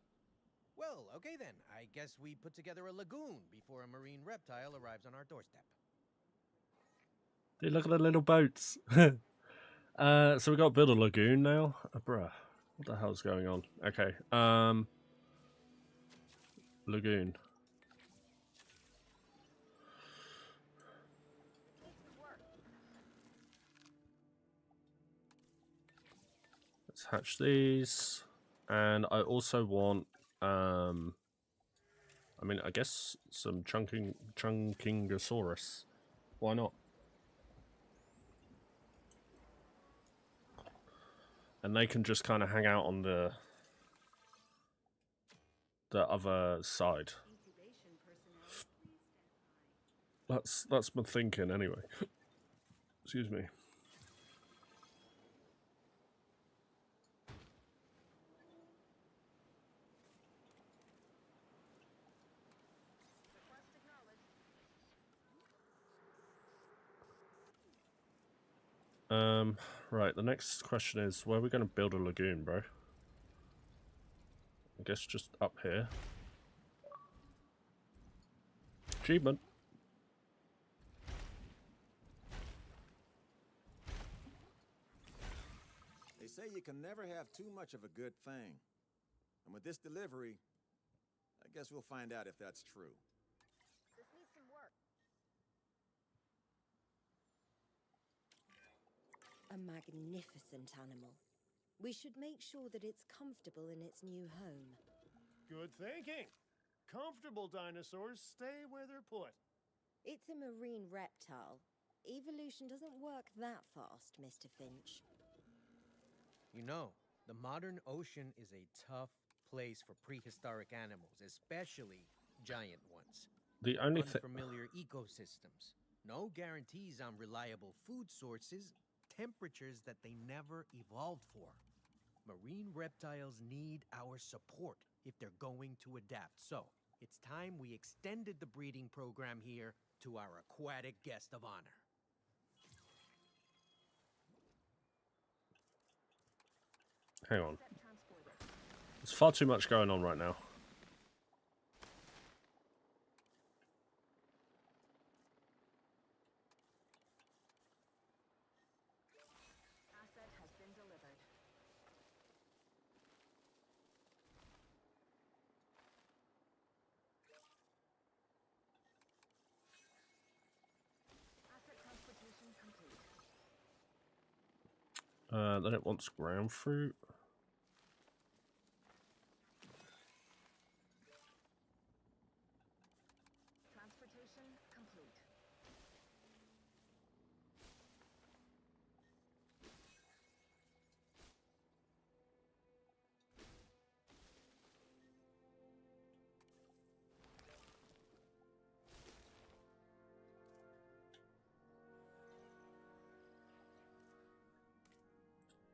Well, okay then. I guess we put together a lagoon before a marine reptile arrives on our doorstep. Dude, look at the little boats. So we got to build a lagoon now. Bruh, what the hell's going on? Okay. Lagoon. Let's hatch these, and I also want. I mean, I guess some chunkingosaurus. Why not? And they can just kind of hang out on the other side. Incubation personnel, please stand by. That's my thinking anyway. Excuse me. Right, the next question is, where are we going to build a lagoon, bro? I guess just up here. Achievement. They say you can never have too much of a good thing. And with this delivery, I guess we'll find out if that's true. This needs some work. A magnificent animal. We should make sure that it's comfortable in its new home. Good thinking. Comfortable dinosaurs stay where they're put. It's a marine reptile. Evolution doesn't work that fast, Mr. Finch. You know, the modern ocean is a tough place for prehistoric animals, especially giant ones. The only thing. Unfamiliar ecosystems. No guarantees on reliable food sources, temperatures that they never evolved for. Marine reptiles need our support if they're going to adapt. So, it's time we extended the breeding program here to our aquatic guest of honor. Hang on. There's far too much going on right now. Asset has been delivered. Asset transportation complete. Then it wants ground fruit. Transportation complete.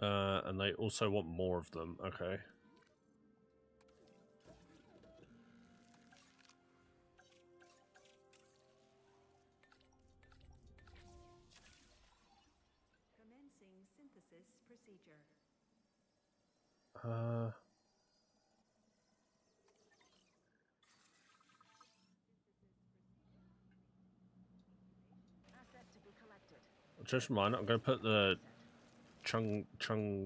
And they also want more of them. Okay. Commencing synthesis procedure. Just mind, I'm going to put the chung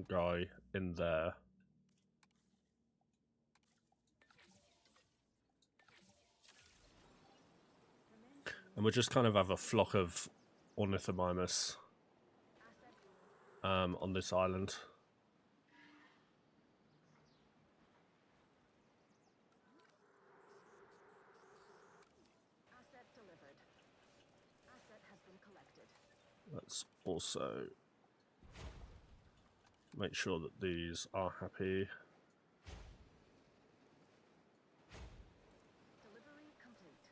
guy in there. And we'll just kind of have a flock of ornithomimus on this island. Asset delivered. Asset has been collected. Let's also make sure that these are happy. Delivery complete.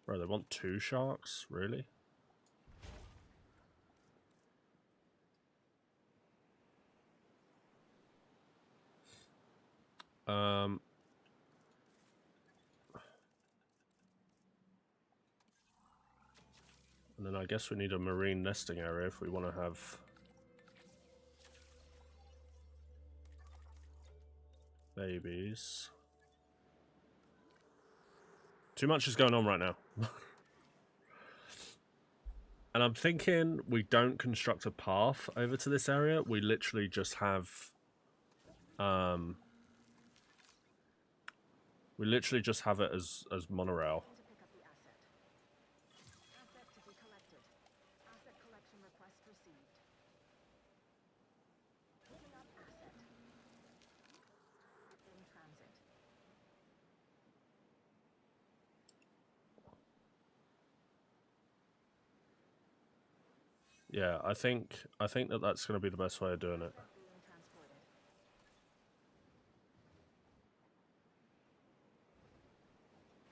Bro, they want 2 sharks? Really? And then I guess we need a marine nesting area if we want to have babies. Too much is going on right now. And I'm thinking we don't construct a path over to this area. We literally just have it as monorail. To pick up the asset. Asset to be collected. Asset collection request received. Picking up asset. In transit. Yeah, I think that that's going to be the best way of doing it. Asset being transported.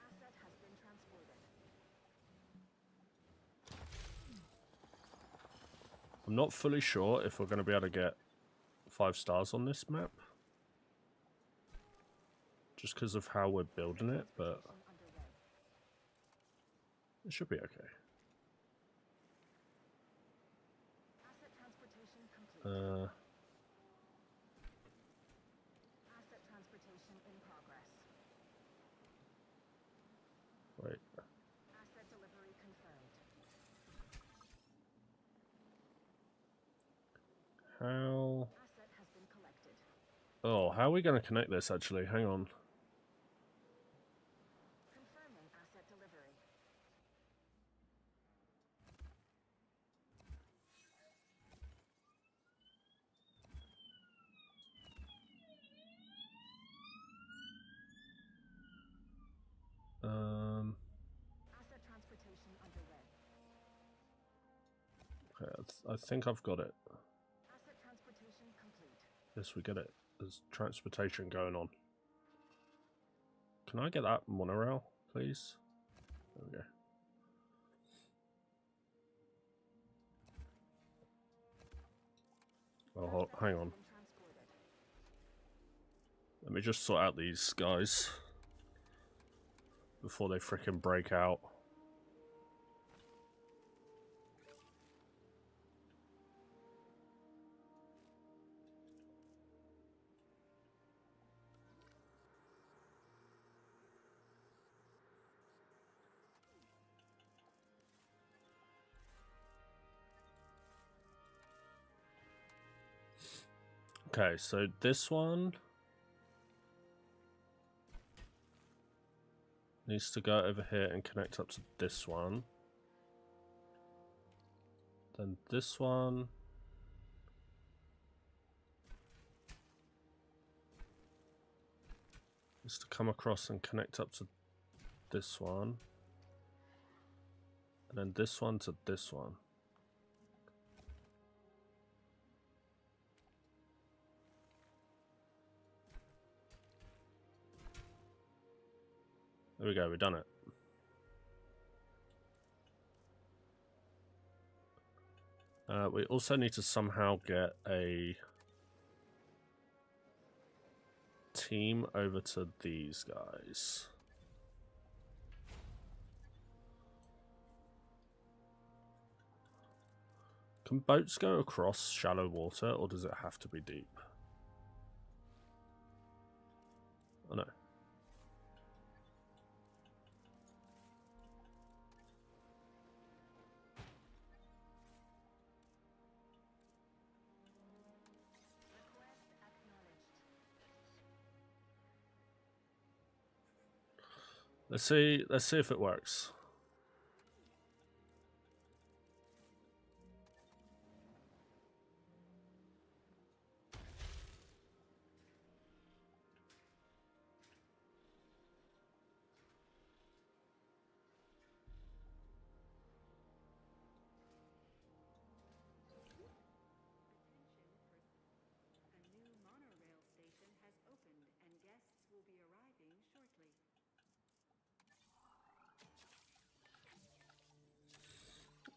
Asset has been transported. I'm not fully sure if we're going to be able to get 5 stars on this map. Just because of how we're building it, but Underway. it should be okay. Asset transportation complete. Asset transportation in progress. Wait. Asset delivery confirmed. How... Asset has been collected. Oh, how are we going to connect this, actually? Hang on. Confirming asset delivery. Asset transportation underway. Okay, I think I've got it. Asset transportation complete. Yes, we get it. There's transportation going on. Can I get that monorail, please? There we go. Oh, hang on. Let me just sort out these guys before they frickin' break out. Okay, so this one needs to go over here and connect up to this one. Then this one. Needs to come across and connect up to this one. And then this one to this one. There we go, we've done it. We also need to somehow get a team over to these guys. Can boats go across shallow water, or does it have to be deep? Oh no. Let's see if it works. A new monorail station has opened and guests will be arriving shortly.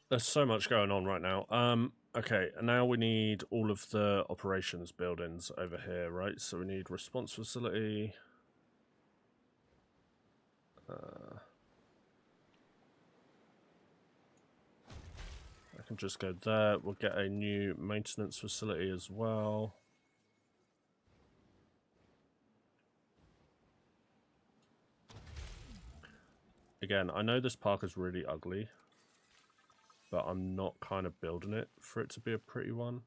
There's so much going on right now. Okay, and now we need all of the operations buildings over here, right? So we need response facility. I can just go there. We'll get a new maintenance facility as well. Again, I know this park is really ugly, but I'm not kind of building it for it to be a pretty one.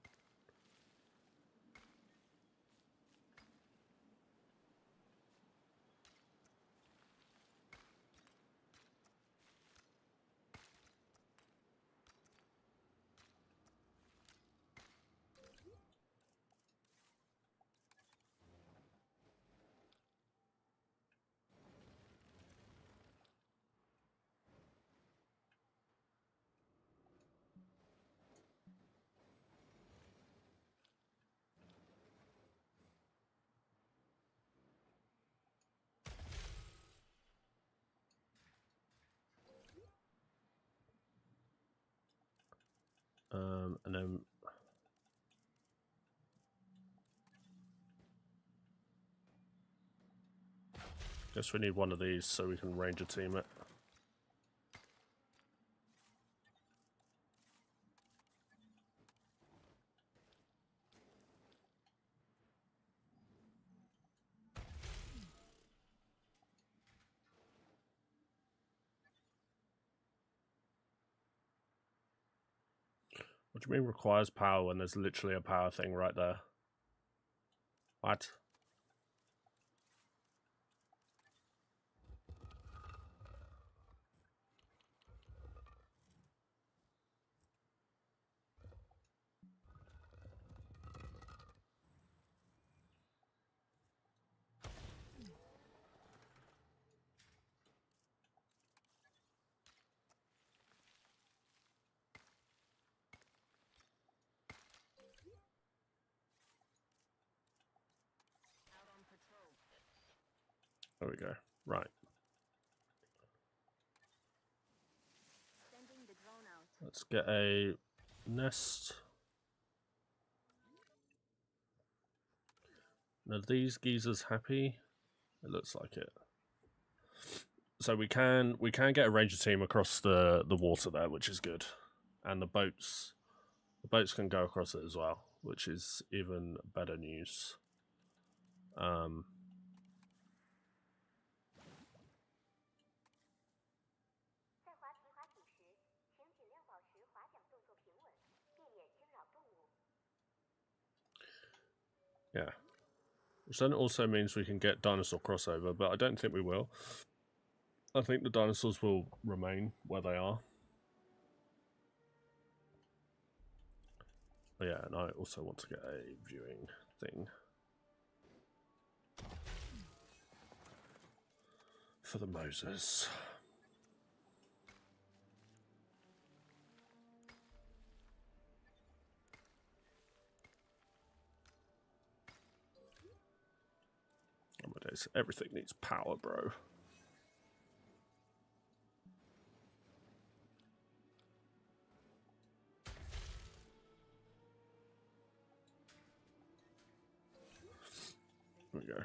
And then guess we need one of these so we can ranger team it. What do you mean requires power when there's literally a power thing right there? What? There we go. Right. Let's get a nest. Now these geezers happy? It looks like it. So we can get a ranger team across the water there, which is good. And the boats can go across it as well, which is even better news. Yeah. Which then also means we can get dinosaur crossover, but I don't think we will. I think the dinosaurs will remain where they are. But yeah, and I also want to get a viewing thing for the Moses. Oh my days, everything needs power, bro. There we go.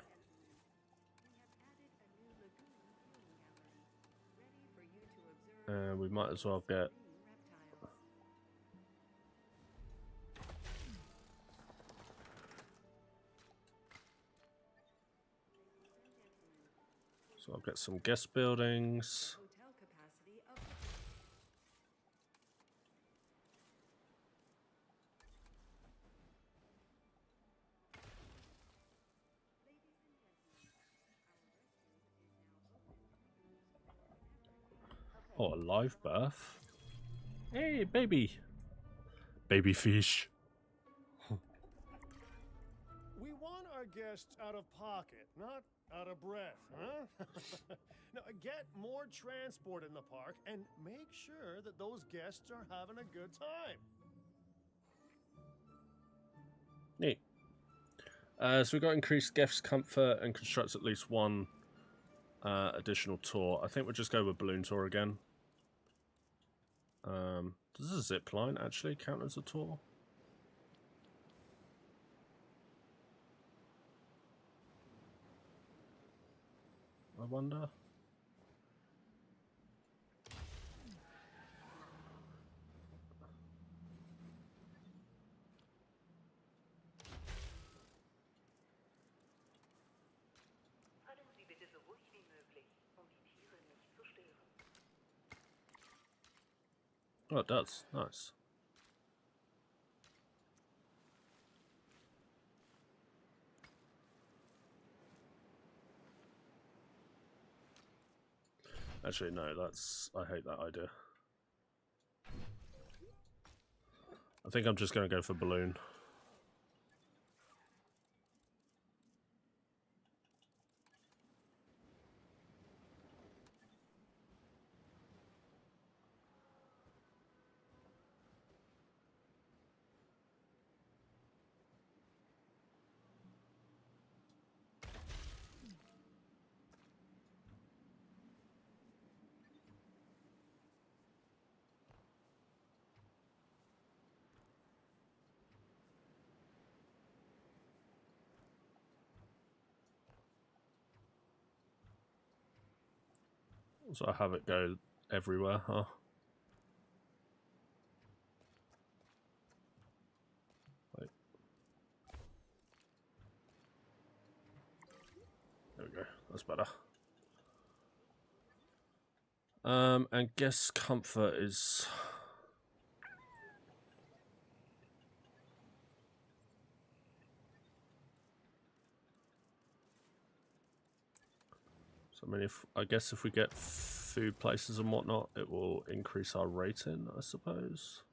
And we might as well get so I'll get some guest buildings. Oh, a live birth. Hey, baby. Baby fish. We want our guests out of pocket, not out of breath, huh? Now, get more transport in the park and make sure that those guests are having a good time. Neat. So we've got increased guest comfort and construct at least one additional tour. I think we'll just go with balloon tour again. Does a zip line actually count as a tour? I wonder. Fallen Sie bitte so ruhig wie möglich, um die Tiere nicht zu stören. Oh, it does. Nice. Actually, no, that's... I hate that idea. I think I'm just going to go for balloon. So I have it go everywhere, huh? Wait. There we go. That's better. And guest comfort is... So, I mean, I guess if we get food places and whatnot, it will increase our rating, I suppose.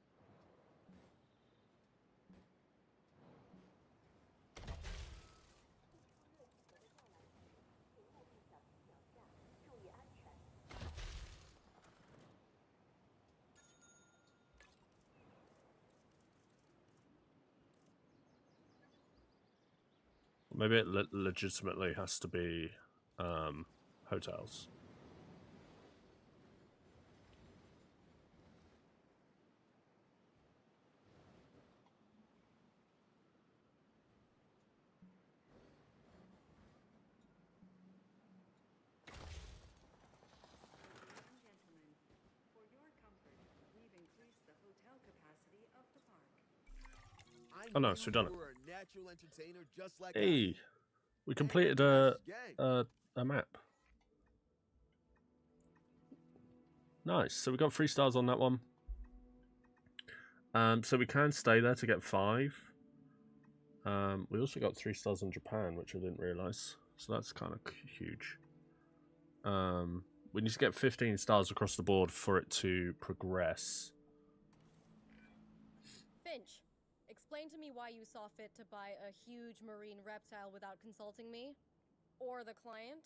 Maybe it legitimately has to be hotels. Ladies and gentlemen, for your comfort, we've increased the hotel capacity of the park. Oh no, so we've done it. You were a natural entertainer just like Hey, we completed a a map. Nice. So we got 3 stars on that one. So we can stay there to get 5. We also got 3 stars in Japan, which I didn't realize. So that's kind of huge. We need to get 15 stars across the board for it to progress. Finch, explain to me why you saw fit to buy a huge marine reptile without consulting me? Or the client?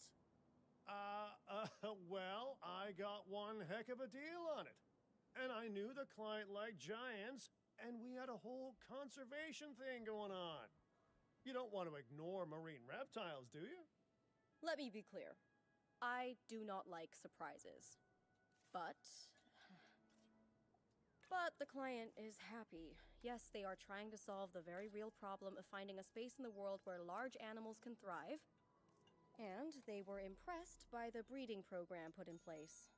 Well, I got one heck of a deal on it. And I knew the client liked giants, and we had a whole conservation thing going on. You don't want to ignore marine reptiles, do you? Let me be clear. I do not like surprises. But the client is happy. Yes, they are trying to solve the very real problem of finding a space in the world where large animals can thrive. And they were impressed by the breeding program put in place.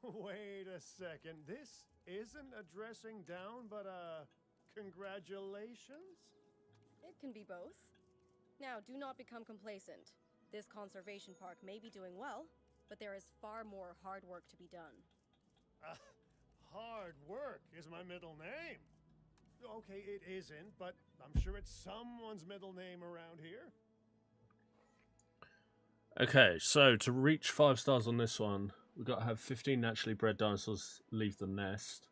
Wait a second. This isn't a dressing down, but a congratulations? It can be both. Now, do not become complacent. This conservation park may be doing well, but there is far more hard work to be done. Hard work is my middle name. Okay, it isn't, but I'm sure it's someone's middle name around here. Okay, so to reach 5 stars on this one, We've got to have 15 naturally bred dinosaurs leave the nest.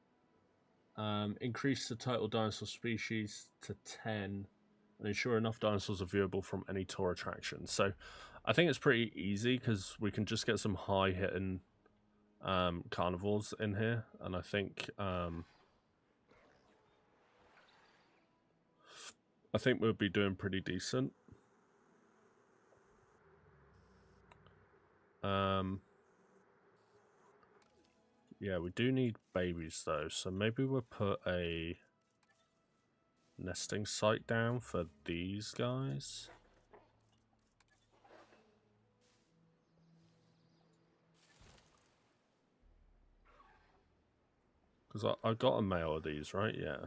Increase the total dinosaur species to 10. And ensure enough dinosaurs are viewable from any tour attraction. So I think it's pretty easy because we can just get some high-hitting carnivores in here. And I think we'll be doing pretty decent. Yeah, we do need babies though, so maybe we'll put a nesting site down for these guys. Because I got a male of these, right? Yeah.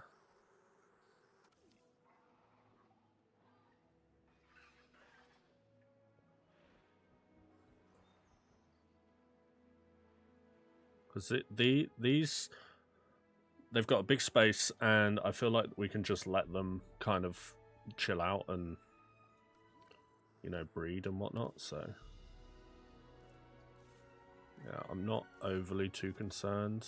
Because these, they've got a big space, and I feel like we can just let them kind of chill out and, you know, breed and whatnot. So, yeah, I'm not overly too concerned.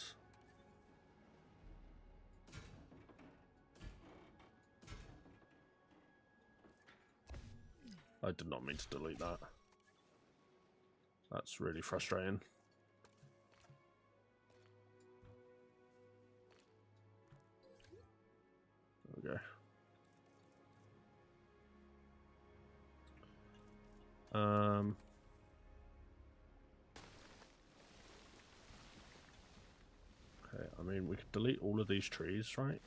I did not mean to delete that. That's really frustrating. Okay. Okay, I mean, we could delete all of these trees, right?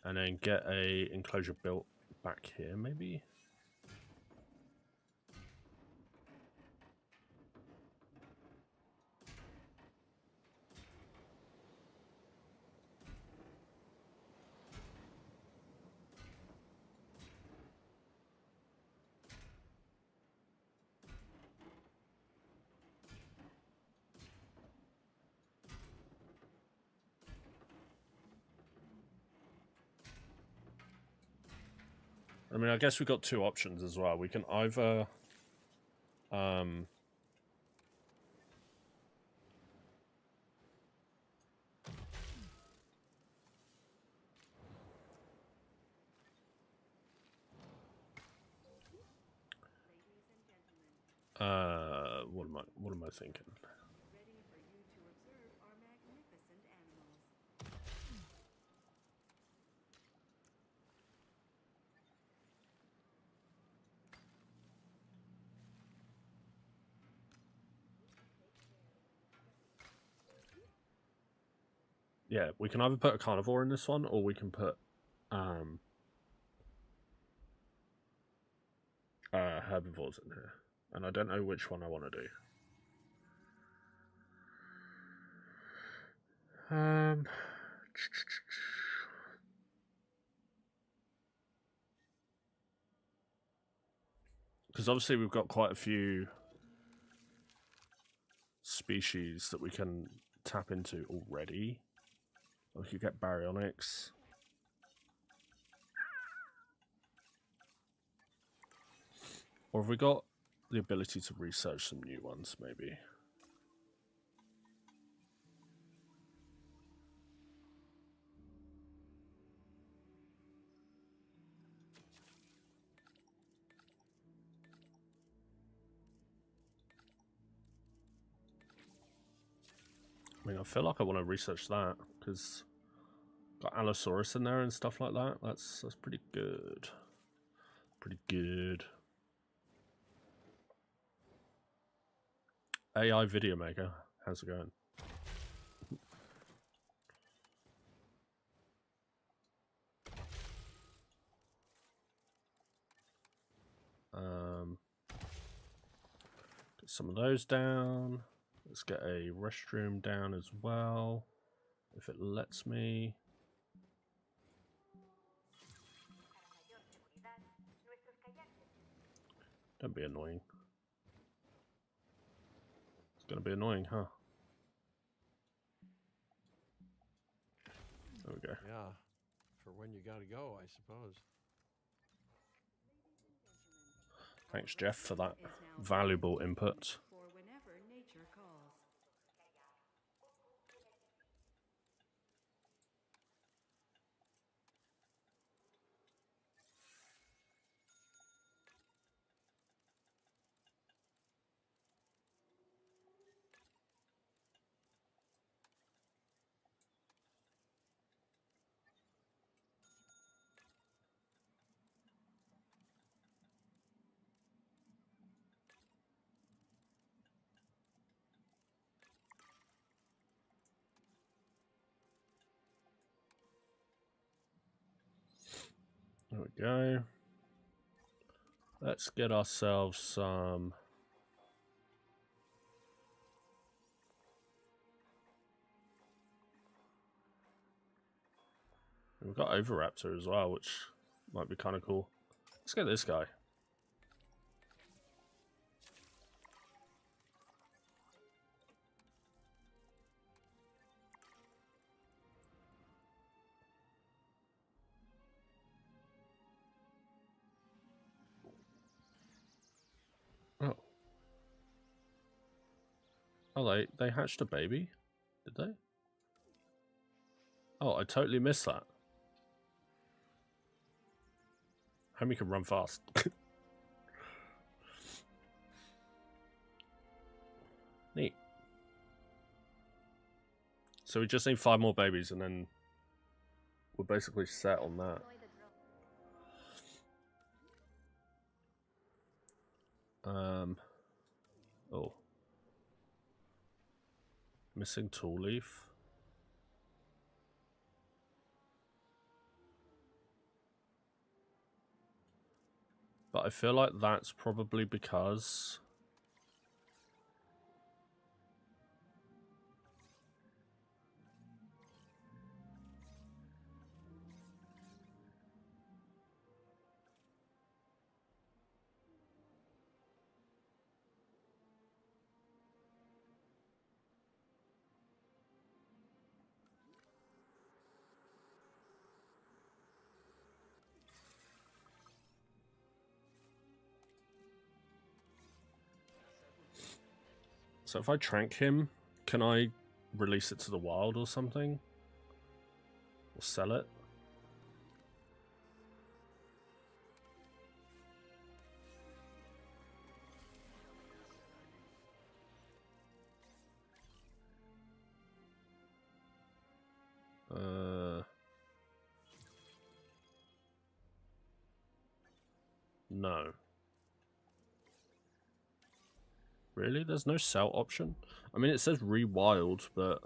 And then get a enclosure built back here, maybe? I mean, I guess we've got two options as well. We can either what am I thinking? Ready for you to observe our magnificent animals. Yeah, we can either put a carnivore in this one, or we can put herbivores in here. And I don't know which one I want to do. Because obviously we've got quite a few species that we can tap into already. We could get baryonyx. Or have we got the ability to research some new ones, maybe? I mean, I feel like I want to research that, because got Allosaurus in there and stuff like that. That's pretty good. Pretty good. AI video maker, how's it going? Get some of those down. Let's get a restroom down as well, if it lets me. Don't be annoying. It's gonna be annoying, huh? There we go. Yeah, for when you gotta go, I suppose. Thanks, Jeff, for that valuable input. For whenever nature calls. There we go. Let's get ourselves some. We've got Overraptor as well, which might be kind of cool. Let's get this guy. Oh. Oh, they hatched a baby? Did they? Oh, I totally missed that. Homie can run fast. Neat. So we just need 5 more babies and then we're basically set on that. Oh. Missing tool leaf. But I feel like that's probably because... So if I trank him, can I release it to the wild or something? Or sell it? No. Really? There's no sell option? I mean, it says rewild, but...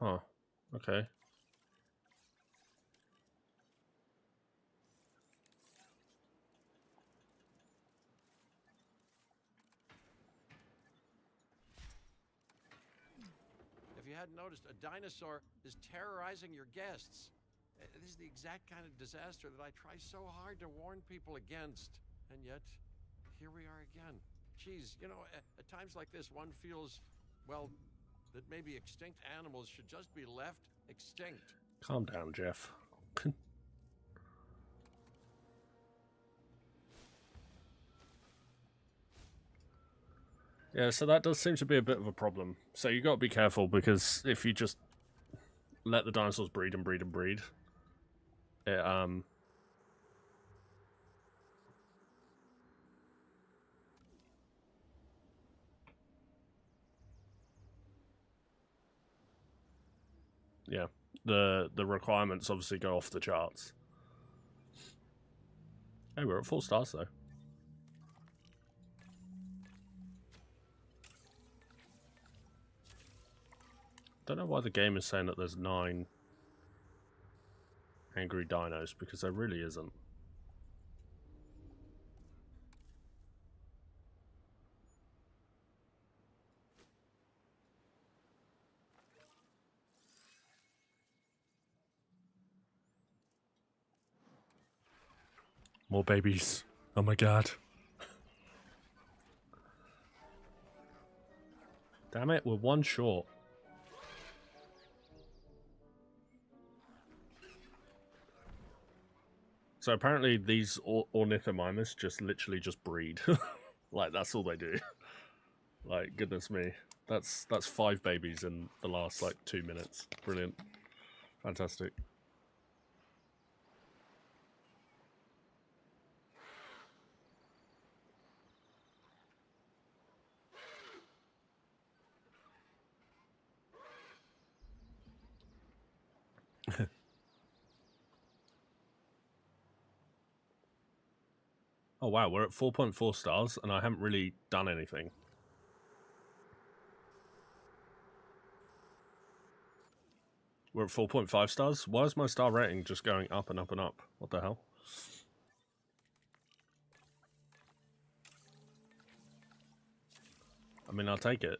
Huh. Okay. If you hadn't noticed, a dinosaur is terrorizing your guests. This is the exact kind of disaster that I try so hard to warn people against. And yet, here we are again. Geez, you know, at times like this, one feels, well, that maybe extinct animals should just be left extinct. Calm down, Jeff. Yeah, so that does seem to be a bit of a problem. So you got to be careful, because if you just let the dinosaurs breed and breed and breed, it yeah, the requirements obviously go off the charts. Hey, we're at 4 stars though. Don't know why the game is saying that there's 9 angry dinos, because there really isn't. More babies. Oh my god. Damn it, we're 1 short. So apparently these ornithomimus just literally just breed. Like, that's all they do. Like, goodness me. That's 5 babies in the last, like, 2 minutes. Brilliant. Fantastic. Oh wow, we're at 4.4 stars, and I haven't really done anything. We're at 4.5 stars? Why is my star rating just going up and up and up? What the hell? I mean, I'll take it.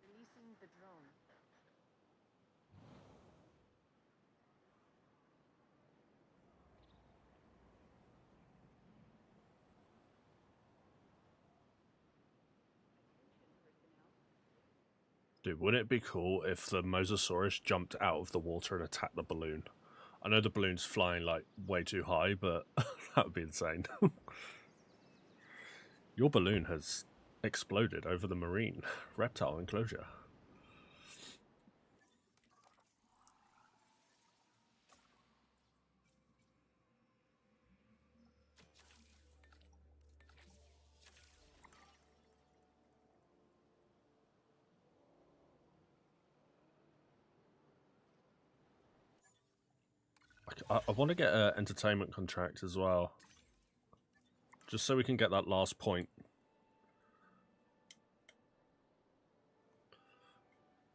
Releasing the drone. Dude, wouldn't it be cool if the Mosasaurus jumped out of the water and attacked the balloon? I know the balloon's flying, like, way too high, but that would be insane. Your balloon has exploded over the marine reptile enclosure. I want to get an entertainment contract as well. Just so we can get that last point.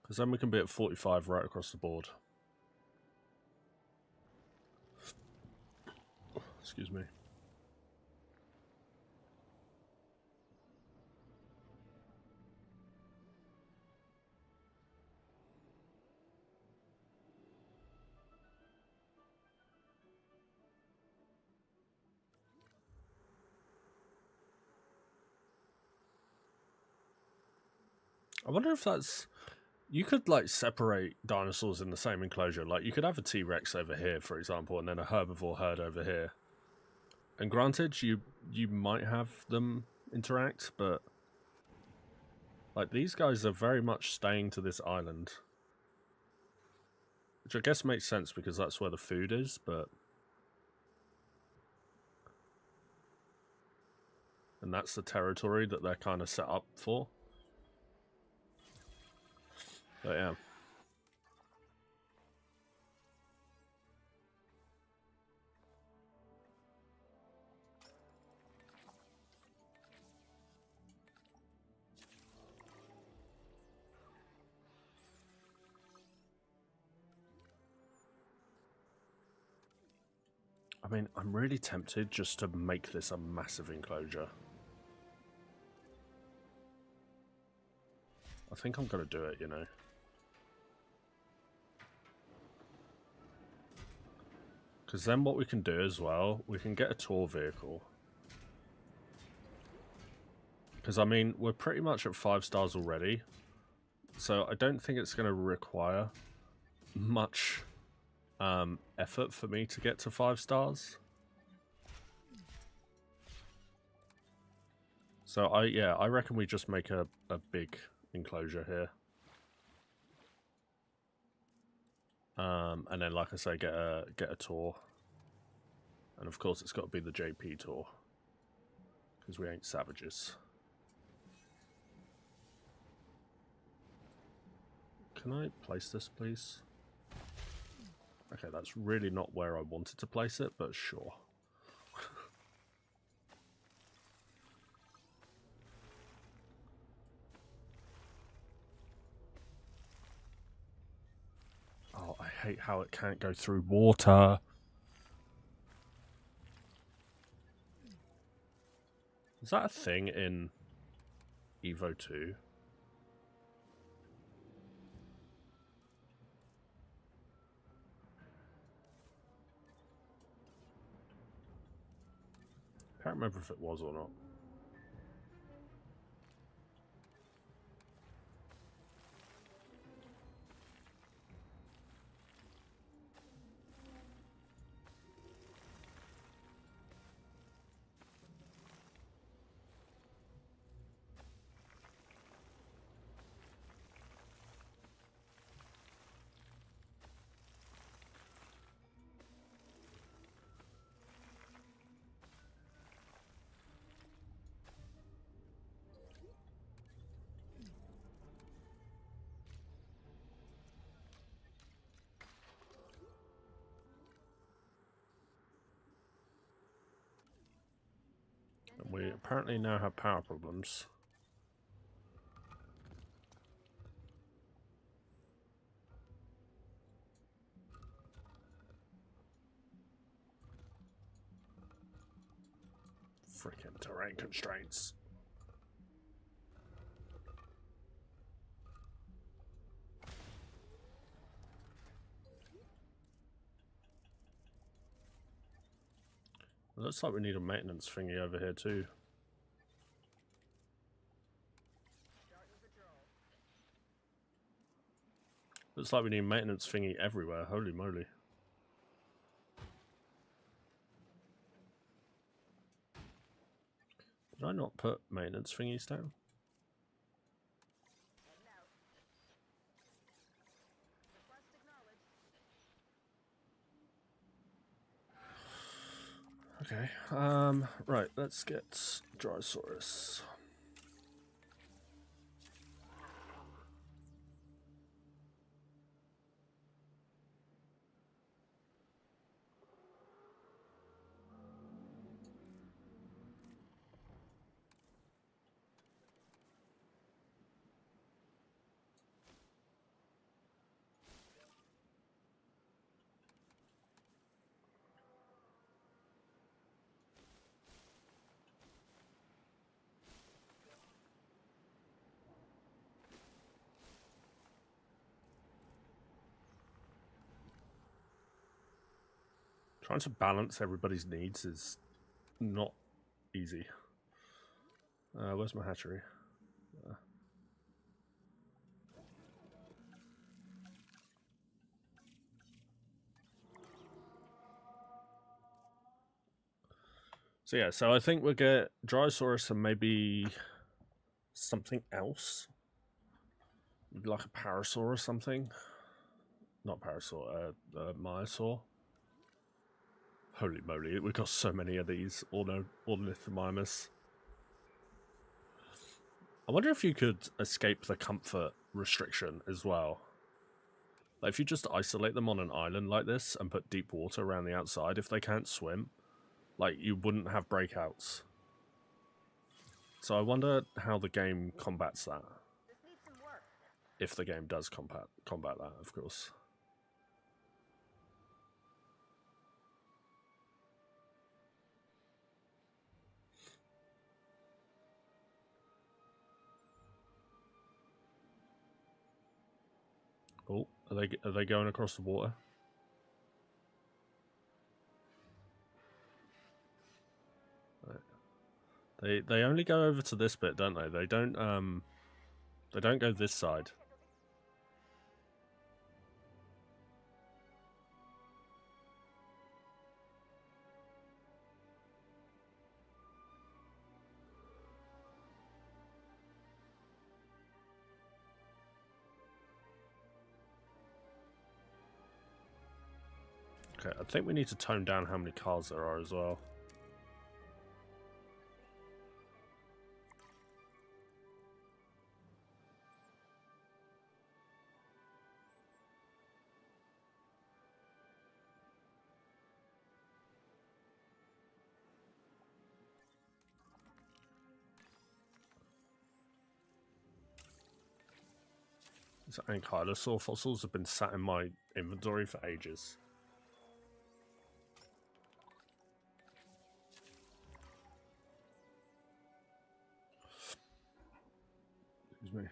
Because then we can be at 45 right across the board. Excuse me. I wonder if that's... You could, like, separate dinosaurs in the same enclosure. Like, you could have a T-Rex over here, for example, and then a herbivore herd over here. And granted, you might have them interact, but... Like, these guys are very much staying to this island. Which I guess makes sense, because that's where the food is, but... And that's the territory that they're kind of set up for. But yeah. I mean, I'm really tempted just to make this a massive enclosure. I think I'm going to do it, you know. Because then what we can do as well, we can get a tour vehicle. Because, I mean, we're pretty much at 5 stars already. So I don't think it's going to require much effort for me to get to 5 stars. So, I reckon we just make a big enclosure here. And then, like I say, get a tour. And of course, it's got to be the JP tour. Because we ain't savages. Can I place this, please? Okay, that's really not where I wanted to place it, but sure. Oh, I hate how it can't go through water. Is that a thing in Evo 2? Can't remember if it was or not. And we apparently now have power problems. Freaking terrain constraints. It looks like we need a maintenance thingy over here too. Looks like we need maintenance thingy everywhere. Holy moly. Did I not put maintenance thingies down? Okay, right, let's get Drysaurus. Trying to balance everybody's needs is not easy. Where's my hatchery? So yeah, so I think we'll get Drysaurus and maybe something else. Maybe like a Parasaur or something. Not Parasaur, Myosaur. Holy moly, we've got so many of these Ornithomimus. I wonder if you could escape the comfort restriction as well. Like if you just isolate them on an island like this and put deep water around the outside, if they can't swim, like you wouldn't have breakouts. So I wonder how the game combats that. If the game does combat that, of course. Oh, are they going across the water? Right. They only go over to this bit, don't they? They don't go this side. Okay, I think we need to tone down how many cars there are as well. These ankylosaur fossils have been sat in my inventory for ages. Excuse me.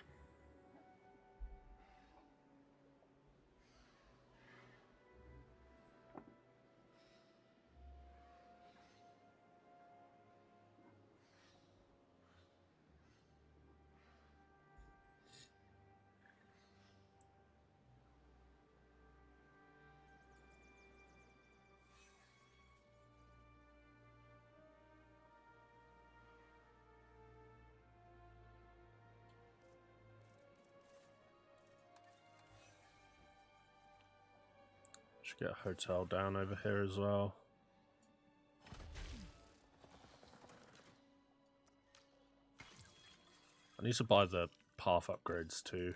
Should get a hotel down over here as well. I need to buy the path upgrades too.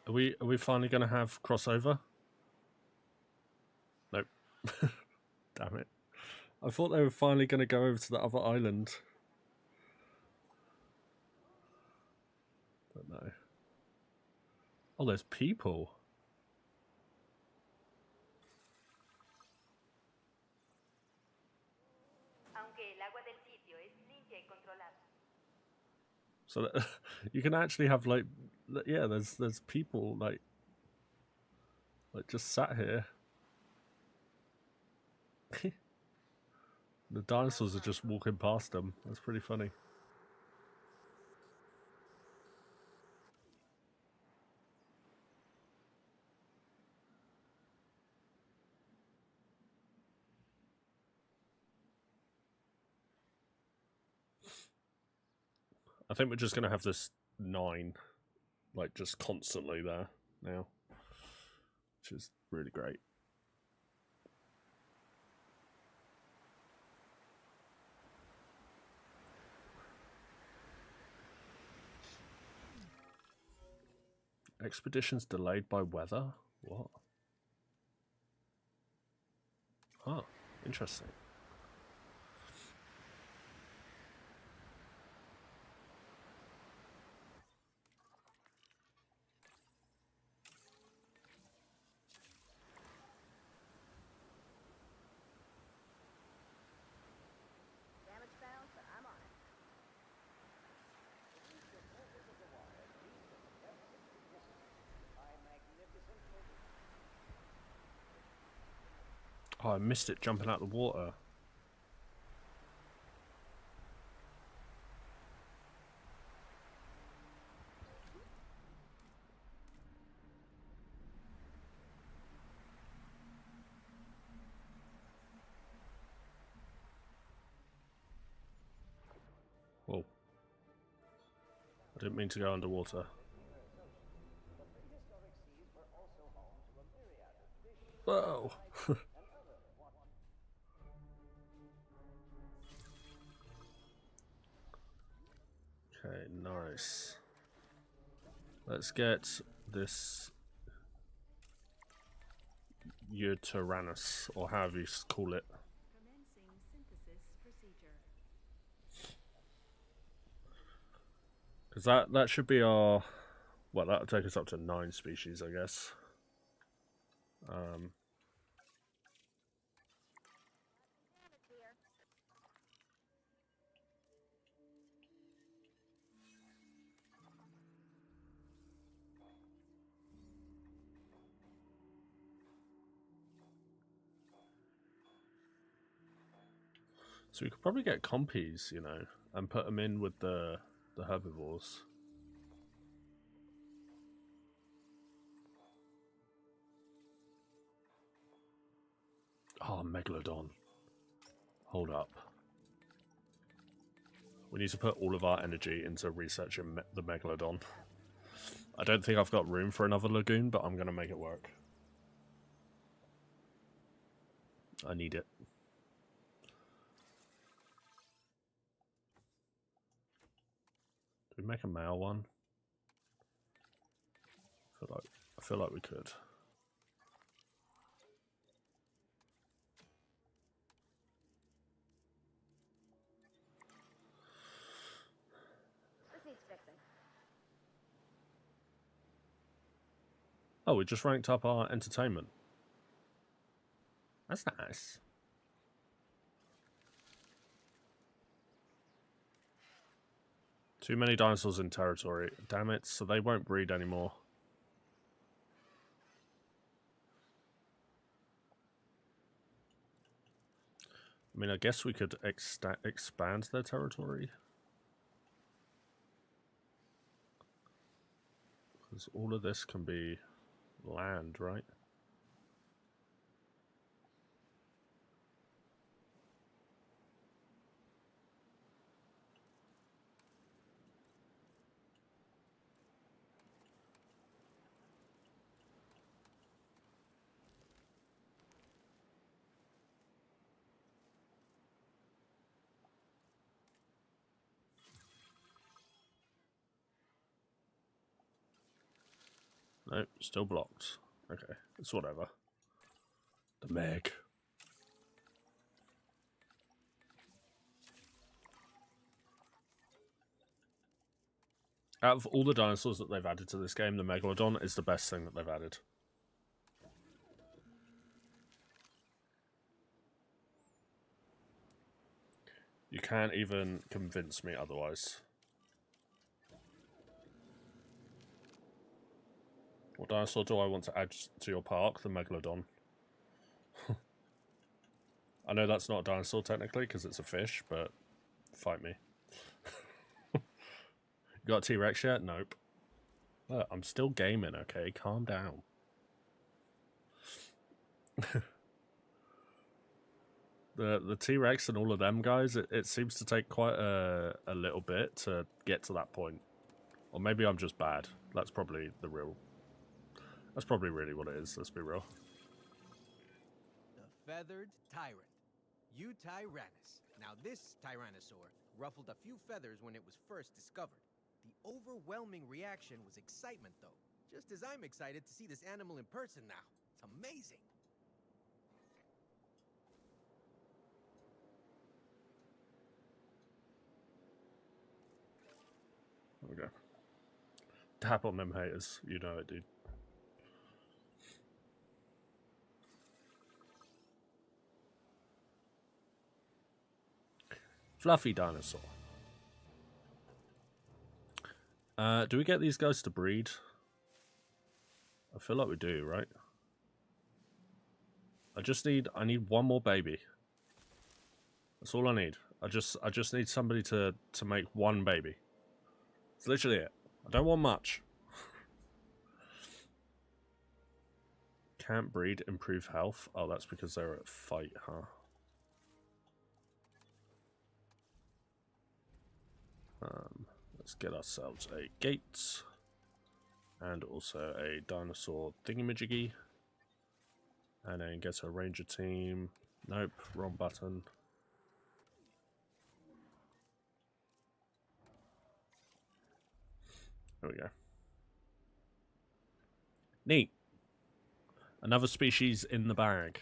Are we finally going to have crossover? Nope. Damn it. I thought they were finally going to go over to the other island. But no. Oh, there's people. Aunque el agua del sitio es limpia y controlada. So that, you can actually have like, yeah, there's people like just sat here. The dinosaurs are just walking past them. That's pretty funny. I think we're just going to have this 9, like, just constantly there now, which is really great. Expeditions delayed by weather? What? Oh, interesting. Damage found, but I'm on it. Oh, I missed it jumping out the water. Whoa. I didn't mean to go underwater. Whoa! Okay, nice. Let's get this Uranus, or however you call it. Commencing synthesis procedure. Because that should be our... Well, that'll take us up to 9 species, I guess. So we could probably get compies, you know, and put them in with the herbivores. Oh, Megalodon. Hold up. We need to put all of our energy into researching the Megalodon. I don't think I've got room for another lagoon, but I'm going to make it work. I need it. Do we make a male one? I feel like we could. This needs fixing. Oh, we just ranked up our entertainment. That's nice. Too many dinosaurs in territory. Damn it, so they won't breed anymore. I mean, I guess we could expand their territory. Because all of this can be land, right? No, still blocked. Okay, it's whatever. The Meg. Out of all the dinosaurs that they've added to this game, the Megalodon is the best thing that they've added. You can't even convince me otherwise. What dinosaur do I want to add to your park? The Megalodon. I know that's not a dinosaur technically because it's a fish, but fight me. You got a T-Rex yet? Nope. Look, I'm still gaming, okay? Calm down. The T-Rex and all of them guys, it seems to take quite a little bit to get to that point. Or maybe I'm just bad. That's probably really what it is, let's be real. The feathered tyrant. Tyrannus. Now this tyrannosaur ruffled a few feathers when it was first discovered. The overwhelming reaction was excitement though. Just as I'm excited to see this animal in person now. It's amazing. There we go. Tap on them haters, you know it, dude. Fluffy dinosaur. Do we get these guys to breed? I feel like we do, right? I need one more baby. That's all I need. I just need somebody to make one baby. It's literally it. I don't want much. Can't breed, improve health. Oh, that's because they're at fight, huh? Let's get ourselves a gate. And also a dinosaur thingamajiggy. And then get a ranger team. Nope, wrong button. There we go. Neat. Another species in the bag.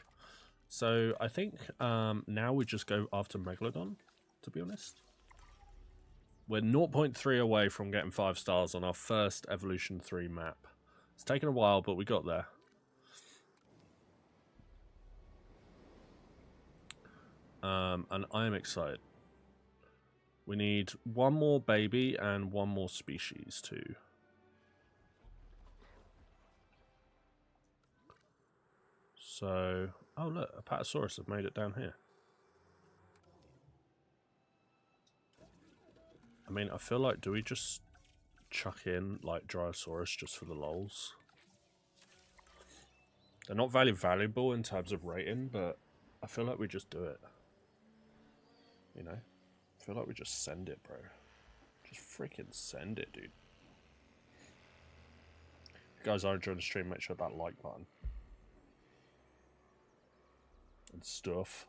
So I think now we just go after Megalodon, to be honest. We're 0.3 away from getting 5 stars on our first Evolution 3 map. It's taken a while, but we got there. And I am excited. We need one more baby and one more species too. So, oh look, a Patasaurus have made it down here. I mean, I feel like, do we just chuck in like Dryosaurus just for the lols? They're not very valuable in terms of rating, but I feel like we just do it. You know? I feel like we just send it, bro. Just freaking send it, dude. If you guys are enjoying the stream, make sure that like button. And stuff.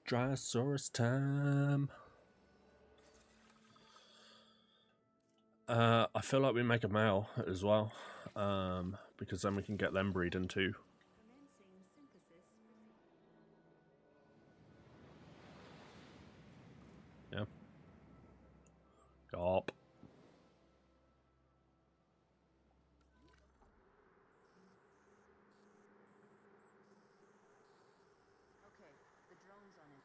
Dryosaurus time. I feel like we make a male as well, because then we can get them breeding too. Yeah. Gop. Okay, the drone's on it.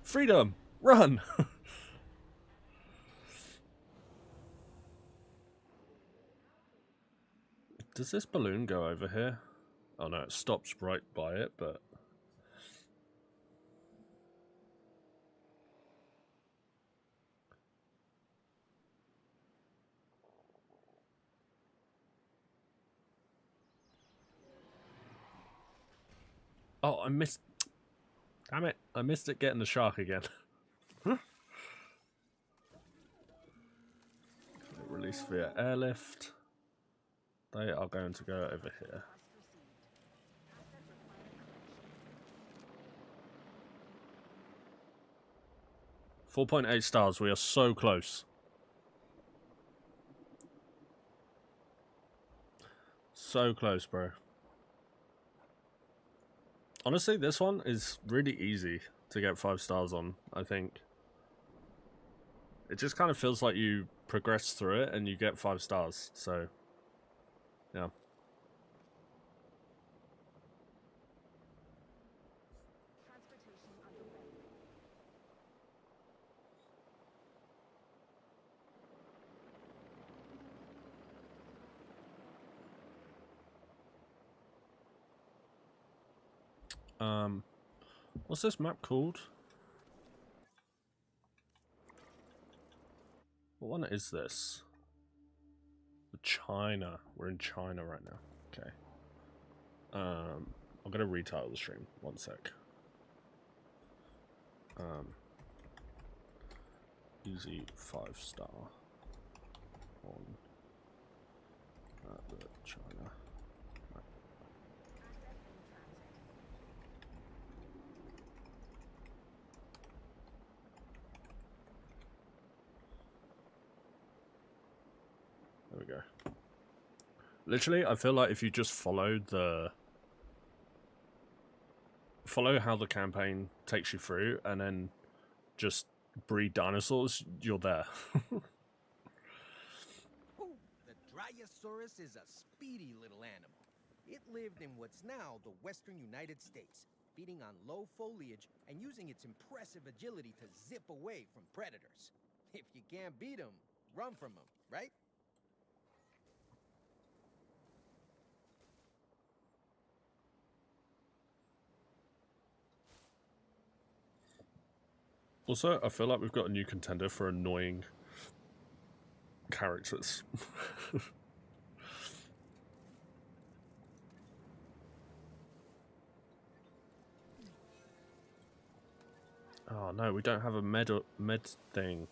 Freedom! Run! Does this balloon go over here? Oh no, it stops right by it, but... Oh, I missed... Damn it, I missed it getting the shark again. Release via airlift. They are going to go over here. 4.8 stars. We are so close. So close, bro. Honestly, this one is really easy to get 5 stars on, I think. It just kind of feels like you progress through it and you get 5 stars, so yeah. What's this map called? What one is this? China. We're in China right now. Okay. I'm gonna retitle the stream. One sec. Easy 5-star on the China. There we go. Literally, I feel like if you just follow how the campaign takes you through and then just breed dinosaurs, you're there. Ooh, the Dryosaurus is a speedy little animal. It lived in what's now the western United States, feeding on low foliage and using its impressive agility to zip away from predators. If you can't beat them, run from them, right? Also, I feel like we've got a new contender for annoying characters. Oh no, we don't have a med thing.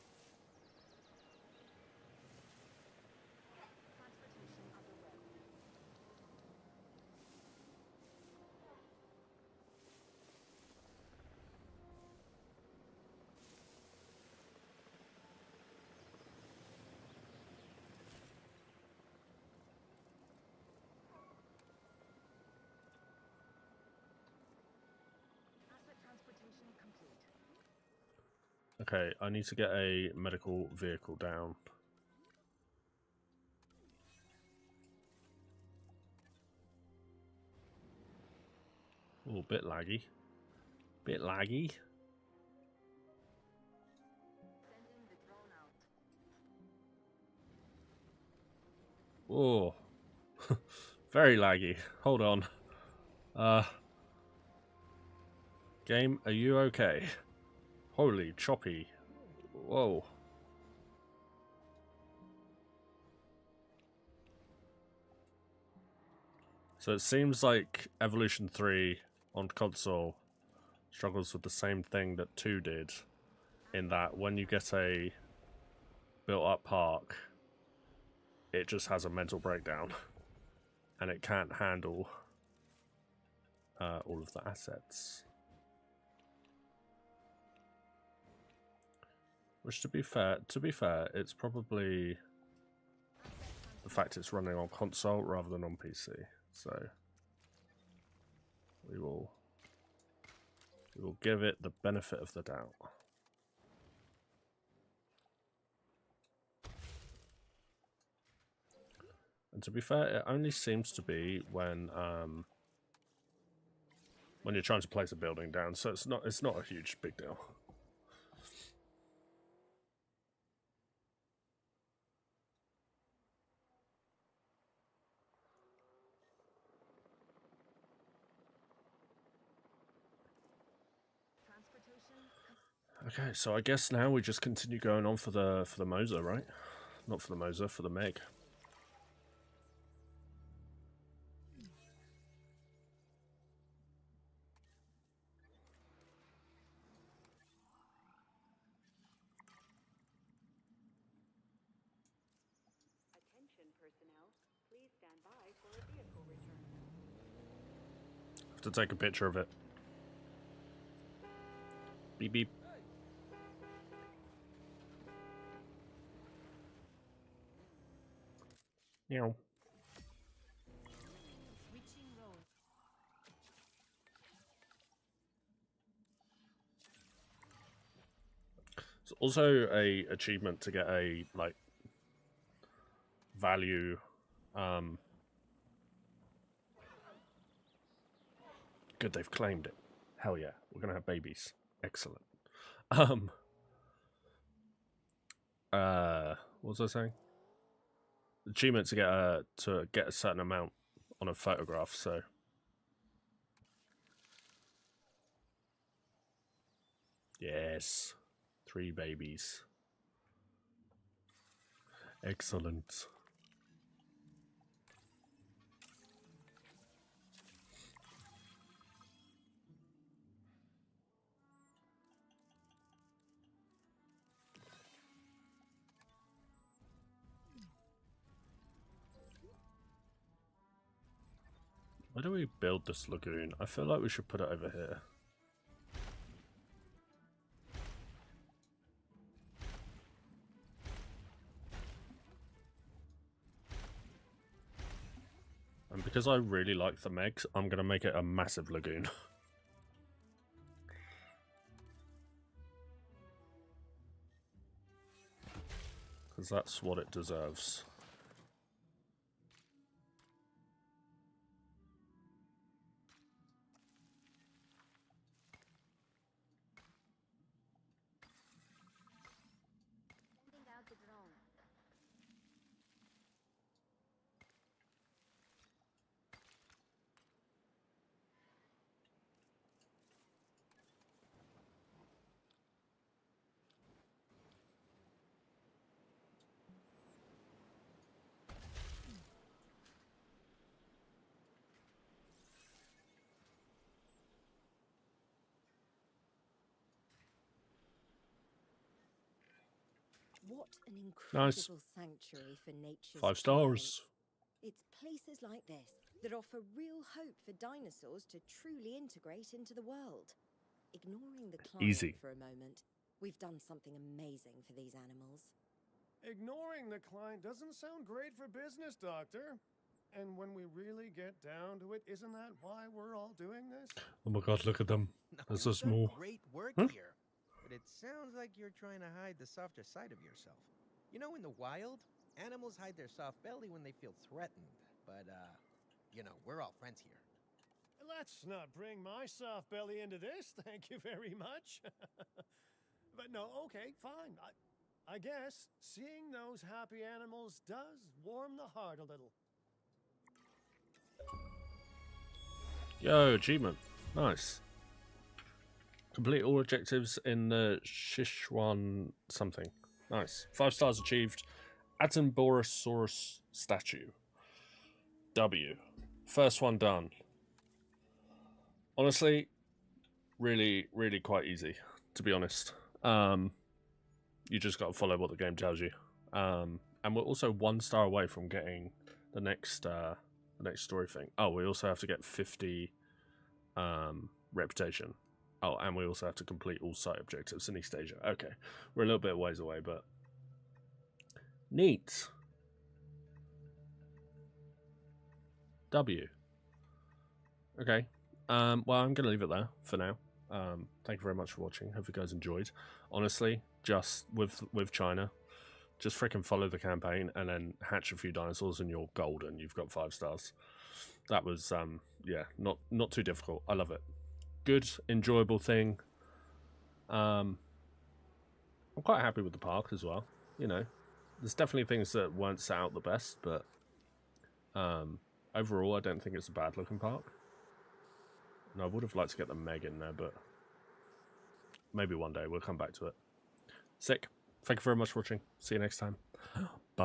Okay, I need to get a medical vehicle down. Oh, bit laggy. Bit laggy. Oh, very laggy. Hold on. Game, are you okay? Holy choppy. Whoa. So it seems like Evolution 3 on console struggles with the same thing that 2 did, in that when you get a built-up park, it just has a mental breakdown, and it can't handle all of the assets. Which, to be fair, it's probably the fact it's running on console rather than on PC. So we will give it the benefit of the doubt. And to be fair, it only seems to be when you're trying to place a building down, so it's not a huge big deal. Okay, so I guess now we just continue going on for the Moser, right? Not for the Moser, for the Meg. Attention personnel, please stand by for a vehicle return. I have to take a picture of it. Beep beep. Meow. Switching roles. It's also a achievement to get a like value good, they've claimed it. Hell yeah, we're gonna have babies. Excellent. What was I saying? Achievement to get a certain amount on a photograph, so yes. 3 babies. Excellent. Where do we build this lagoon? I feel like we should put it over here. And because I really like the Megs, I'm going to make it a massive lagoon. Because that's what it deserves. Sending out the drone. What an incredible Nice. sanctuary for nature's 5 giants. stars. It's places like this that offer real hope for dinosaurs to truly integrate into the world. Ignoring the climate Easy. for a moment, we've done something amazing for these animals. Ignoring the client doesn't sound great for business, Doctor. And when we really get down to it, isn't that why we're all doing this? Oh my god, look at them. No, They're so you've done small. great work Huh? here. But it sounds like you're trying to hide the softer side of yourself. You know, in the wild, animals hide their soft belly when they feel threatened. But, you know, we're all friends here. Let's not bring my soft belly into this, thank you very much. But no, okay, fine. I guess seeing those happy animals does warm the heart a little. Yo, achievement. Nice. Complete all objectives in the Sichuan something. Nice. 5 stars achieved. Attenborosaurus statue. W. First one done. Honestly, really, really quite easy, to be honest. You just got to follow what the game tells you. And we're also 1 star away from getting the next story thing. Oh, we also have to get 50 reputation. Oh, and we also have to complete all site objectives in East Asia. Okay, we're a little bit ways away, but neat. W. Okay. Well, I'm going to leave it there for now. Thank you very much for watching. Hope you guys enjoyed. Honestly, just with China, just freaking follow the campaign and then hatch a few dinosaurs and you're golden. You've got 5 stars. That was yeah, not too difficult. I love it. Good, enjoyable thing. I'm quite happy with the park as well. You know, there's definitely things that weren't set out the best, but overall, I don't think it's a bad looking park. And I would have liked to get the Meg in there, but maybe one day we'll come back to it. Sick. Thank you very much for watching. See you next time.